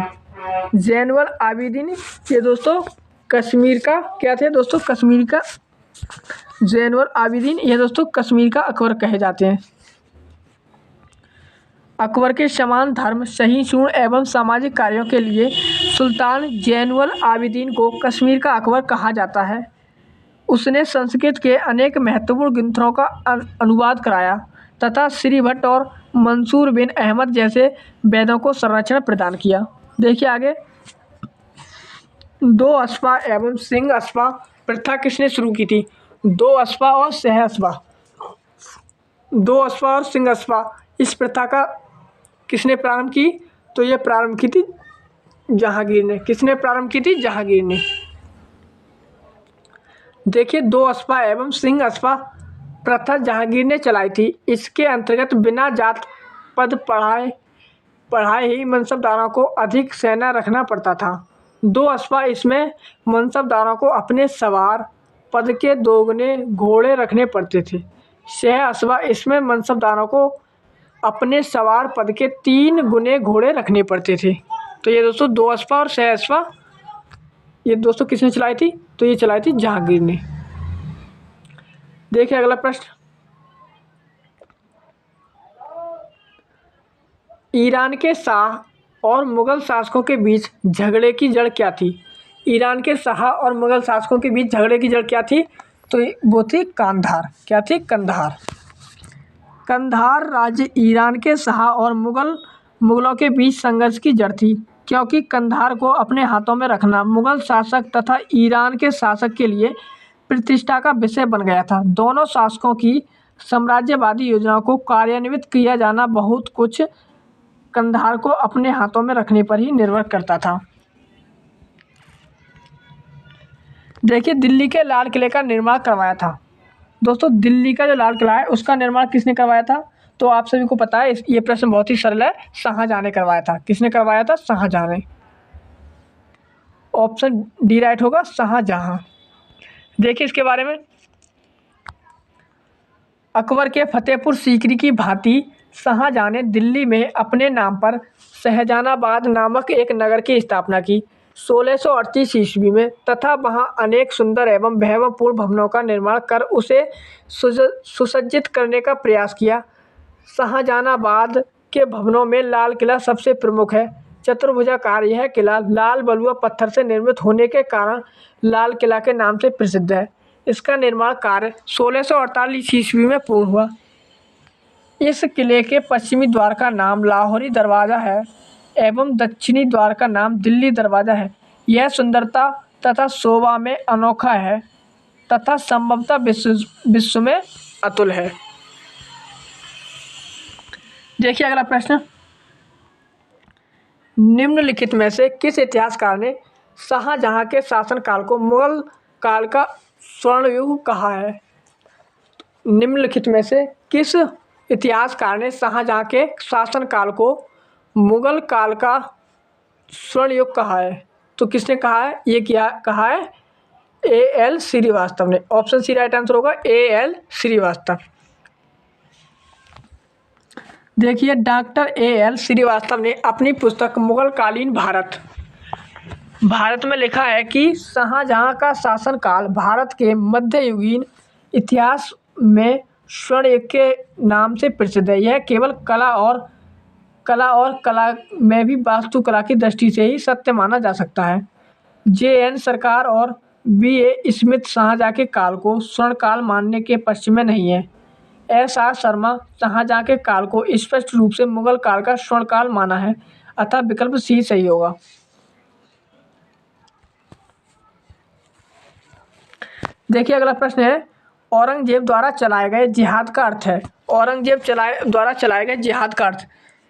ये दोस्तों कश्मीर का क्या थे दोस्तों? कश्मीर का जैनुल आबिदीन, ये दोस्तों कश्मीर का अकबर कहे जाते हैं। अकबर के समान धर्म, सहिष्णु एवं सामाजिक कार्यों के लिए सुल्तान जैनुल आबिदीन को कश्मीर का अकबर कहा जाता है। उसने संस्कृत के अनेक महत्वपूर्ण ग्रंथों का अनुवाद कराया तथा श्री भट्ट और मंसूर बिन अहमद जैसे वेदों को संरक्षण प्रदान किया। देखिए आगे, 2 अस्पा एवं सिंह अस्पा प्रथा किसने शुरू की थी? 2 अस्पा और सह अस्पा, 2 अस्पा और सिंह अस्पा, इस प्रथा का किसने प्रारंभ की? तो ये प्रारंभ की थी जहांगीर ने। किसने प्रारंभ की थी? जहांगीर ने। देखिए 2 अस्पा एवं सिंह अस्पा प्रथा जहांगीर ने चलाई थी। इसके अंतर्गत बिना जात पद पढ़ाए ही मनसबदारों को अधिक सेना रखना पड़ता था। 2 अस्पा इसमें मनसबदारों को अपने सवार पद के 2 गुने घोड़े रखने पड़ते थे। 6 अस्पा इसमें मनसबदारों को अपने सवार पद के 3 गुने घोड़े रखने पड़ते थे। तो ये दोस्तों 2 अस्पा और 6 अस्पा ये दोस्तों किसने चलाई थी? तो ये चलाई थी जहांगीर ने। देखिए अगला प्रश्न, ईरान के शाह और मुगल शासकों के बीच झगड़े की जड़ क्या थी? ईरान के शाह और मुगल शासकों के बीच झगड़े की जड़ क्या थी? तो वो थी कंधार। क्या थी? कंधार। कंधार राज्य ईरान के शाह और मुगलों के बीच संघर्ष की जड़ थी, क्योंकि कंधार को अपने हाथों में रखना मुगल शासक तथा ईरान के शासक के लिए प्रतिष्ठा का विषय बन गया था। दोनों शासकों की साम्राज्यवादी योजनाओं को कार्यान्वित किया जाना बहुत कुछ कंधार को अपने हाथों में रखने पर ही निर्भर करता था। देखिए दिल्ली के लाल किले का निर्माण करवाया था। दोस्तों दिल्ली का जो लाल किला है उसका निर्माण किसने करवाया था? तो आप सभी को पता है, ये प्रश्न बहुत ही सरल है, शाहजहां ने करवाया था। किसने करवाया था? शाहजहां ने। ऑप्शन डी राइट होगा, शाहजहां। देखिए इसके बारे में, अकबर के फतेहपुर सीकरी की भांति शाहजहां ने दिल्ली में अपने नाम पर शाहजहानाबाद नामक एक नगर की स्थापना की 1638 ईस्वी में तथा वहां अनेक सुंदर एवं वैभवपूर्ण भवनों का निर्माण कर उसे सुसज्जित करने का प्रयास किया। शाहजहानाबाद के भवनों में लाल किला सबसे प्रमुख है। चतुर्भुजाकार यह किला लाल बलुआ पत्थर से निर्मित होने के कारण लाल किला के नाम से प्रसिद्ध है। इसका निर्माण कार्य 1648 ईस्वी में पूर्ण हुआ। इस किले के पश्चिमी द्वार का नाम लाहौरी दरवाज़ा है एवं दक्षिणी द्वार का नाम दिल्ली दरवाज़ा है। यह सुंदरता तथा शोभा में अनोखा है तथा संभवतः विश्व में अतुल है। देखिए अगला प्रश्न, निम्नलिखित में से किस इतिहासकार ने शाहजहां के शासनकाल को मुगल काल का स्वर्ण युग कहा है? निम्नलिखित में से किस इतिहासकार ने शाहजहां के शासनकाल को मुगल काल का स्वर्ण युग कहा है? तो किसने कहा है? ये क्या कहा है? A.L. श्रीवास्तव ने। ऑप्शन सी राइट आंसर होगा, A.L. श्रीवास्तव। देखिए, डॉक्टर A.L. श्रीवास्तव ने अपनी पुस्तक मुगलकालीन भारत में लिखा है कि शाहजहां का शासनकाल भारत के मध्ययुगीन इतिहास में स्वर्ण युग के नाम से प्रसिद्ध है। यह केवल कला में भी वास्तुकला की दृष्टि से ही सत्य माना जा सकता है। J.N. सरकार और B.A. स्मिथ शाहजहां के काल को स्वर्णकाल मानने के पक्ष में नहीं है। S.R. शर्मा शाहजहां के काल को स्पष्ट रूप से मुगल काल का स्वर्णकाल माना है, अतः विकल्प सी सही होगा। देखिए, अगला प्रश्न है, औरंगजेब द्वारा चलाए गए जिहाद का अर्थ है। औरंगजेब द्वारा चलाए गए जिहाद का अर्थ,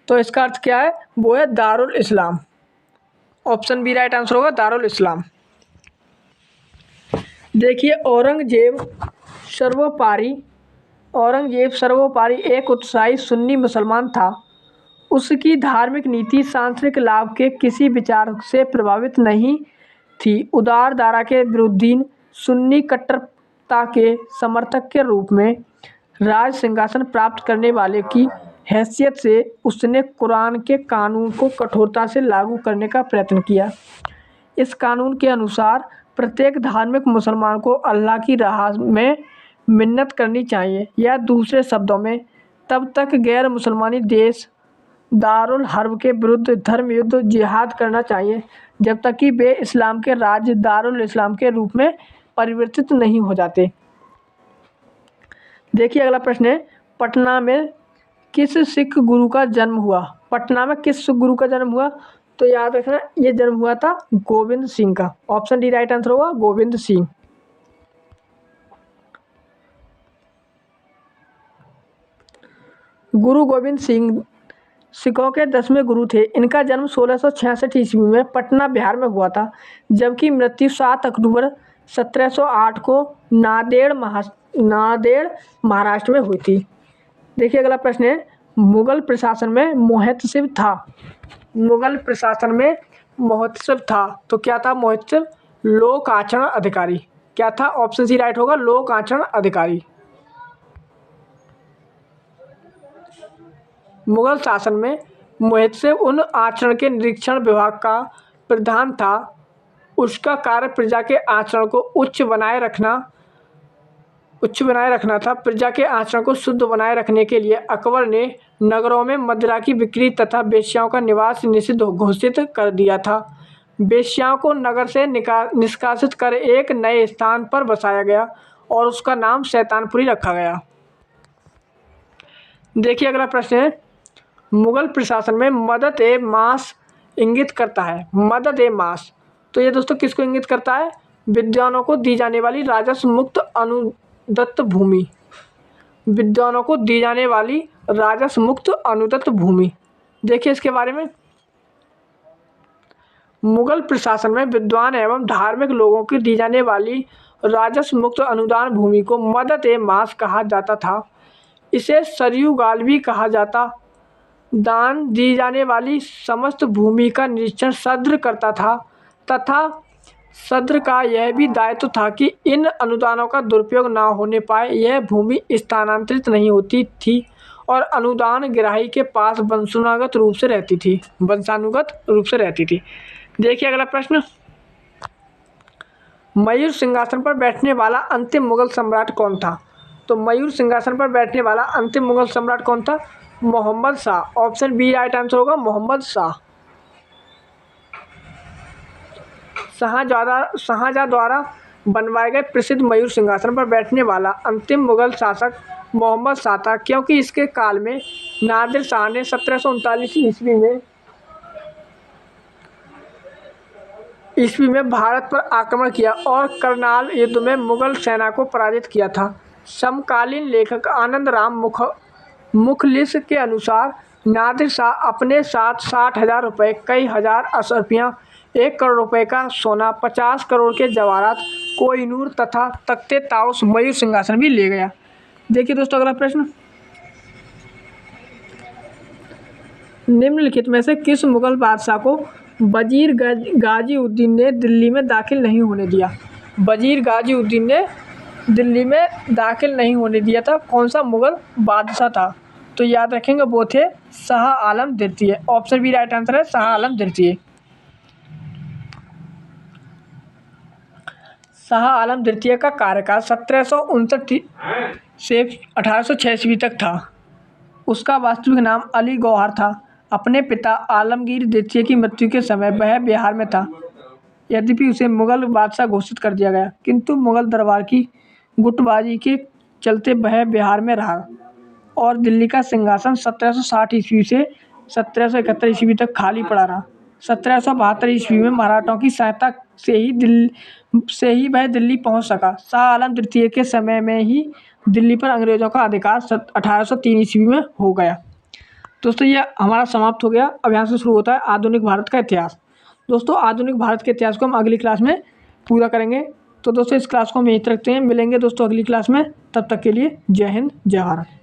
तो इसका अर्थ क्या है? वो है दारुल इस्लाम। ऑप्शन बी राइट आंसर होगा, दारुल इस्लाम। देखिए, औरंगजेब सर्वोपरि एक उत्साही सुन्नी मुसलमान था। उसकी धार्मिक नीति सांसारिक लाभ के किसी विचार से प्रभावित नहीं थी। उदार धारा के विरुद्ध सुन्नी कट्टरता के समर्थक के रूप में राज सिंहासन प्राप्त करने वाले की हैसियत से उसने कुरान के कानून को कठोरता से लागू करने का प्रयत्न किया। इस कानून के अनुसार प्रत्येक धार्मिक मुसलमान को अल्लाह की राह में मिन्नत करनी चाहिए, या दूसरे शब्दों में तब तक गैर मुसलमानी देश दारुल हर्ब के विरुद्ध धर्म युद्ध जिहाद करना चाहिए जब तक कि वे इस्लाम के राज्य दारुल इस्लाम के रूप में परिवर्तित नहीं हो जाते। देखिए, अगला प्रश्न है, पटना में किस सिख गुरु का जन्म हुआ? पटना में किस सिख गुरु का जन्म हुआ? तो याद रखना, ये जन्म हुआ था गोविंद सिंह का। ऑप्शन डी राइट आंसर होगा, गोविंद सिंह। गुरु गोविंद सिंह सिखों के 10वें गुरु थे। इनका जन्म 1666 ईस्वी में पटना बिहार में हुआ था, जबकि मृत्यु 7 अक्टूबर 1708 को नांदेड़ महाराष्ट्र में हुई थी। देखिए, अगला प्रश्न है, मुगल प्रशासन में मोहतसिब था, तो क्या था मोहतसिब? लोक आचरण अधिकारी। क्या था? ऑप्शन सी राइट होगा, लोक आचरण अधिकारी। मुगल शासन में मोहतसिब उन आचरण के निरीक्षण विभाग का प्रधान था। उसका कार्य प्रजा के आचरण को उच्च बनाए रखना था। प्रजा के आचरण को शुद्ध बनाए रखने के लिए अकबर ने नगरों में मदिरा की बिक्री तथा वेश्याओं का निवास निषिद्ध घोषित कर दिया था। वेश्याओं को नगर से निष्कासित कर एक नए स्थान पर बसाया गया और उसका नाम शैतानपुरी रखा गया। देखिए, अगला प्रश्न है, मुगल प्रशासन में मदद ए मास इंगित करता है। मदद ए मास, तो ये दोस्तों किसको इंगित करता है? विद्वानों को दी जाने वाली राजस्व मुक्त अनुदत्त भूमि। विद्वानों को दी जाने वाली राजस्व मुक्त अनुदत्त भूमि। देखिए इसके बारे में, मुगल प्रशासन में विद्वान एवं धार्मिक लोगों की दी जाने वाली राजस्व मुक्त अनुदान भूमि को मदद ए मास कहा जाता था। इसे सरयू गाल भी कहा जाता। दान दी जाने वाली समस्त भूमि का निरीक्षण सद्र करता था तथा सद्र का यह भी दायित्व था कि इन अनुदानों का दुरुपयोग न होने पाए। यह भूमि स्थानांतरित नहीं होती थी और अनुदान ग्राही के पास वंशानुगत रूप से रहती थी। देखिए अगला प्रश्न, मयूर सिंहासन पर बैठने वाला अंतिम मुगल सम्राट कौन था? तो मयूर सिंहासन पर बैठने वाला अंतिम मुगल सम्राट कौन था? Mohammad Shah. Option B right answer होगा, मोहम्मद शाह। शाहजहां द्वारा बनवाए गए प्रसिद्ध मयूर सिंहासन पर बैठने वाला अंतिम मुगल शासक मोहम्मद शाह था, क्योंकि इसके काल में नादिर शाह ने 1739 ईस्वी में भारत पर आक्रमण किया और करनाल युद्ध में मुगल सेना को पराजित किया था। समकालीन लेखक आनंद राम मुखलिस के अनुसार नादिर शाह अपने साथ 60,000 रुपये, कई हज़ार अशर्फियाँ, 1 करोड़ रुपये का सोना, 50 करोड़ के जवाहरात, कोहिनूर तथा तख्ते ताउस मयूर सिंहासन भी ले गया। देखिए दोस्तों अगला प्रश्न, निम्नलिखित में से किस मुगल बादशाह को वजीर गाजीउद्दीन ने दिल्ली में दाखिल नहीं होने दिया? वजीर गाजीउद्दीन ने दिल्ली में दाखिल नहीं होने दिया था, कौन सा मुगल बादशाह था? तो याद रखेंगे वो थे शाह आलम द्वितीय। ऑप्शन बी राइट आंसर है, शाह आलम द्वितीय। शाह आलम द्वितीय का कार्यकाल 1759 से 1806 ईस्वी तक था। उसका वास्तविक नाम अली गौहर था। अपने पिता आलमगीर द्वितीय की मृत्यु के समय वह बिहार में था। यद्यपि उसे मुगल बादशाह घोषित कर दिया गया, किंतु मुगल दरबार की गुटबाजी के चलते वह बिहार में रहा और दिल्ली का सिंहासन 1760 ईस्वी से 1771 ईस्वी तक खाली पड़ा रहा। 1772 ईस्वी में मराठों की सहायता से ही वह दिल्ली पहुंच सका। शाह आलम द्वितीय के समय में ही दिल्ली पर अंग्रेजों का अधिकार 1803 ईस्वी में हो गया। दोस्तों ये हमारा समाप्त हो गया। अब यहाँ से शुरू होता है आधुनिक भारत का इतिहास। दोस्तों आधुनिक भारत के इतिहास को हम अगली क्लास में पूरा करेंगे। तो दोस्तों इस क्लास को हम यहीं रखते हैं। मिलेंगे दोस्तों अगली क्लास में, तब तक के लिए जय हिंद जय भारत।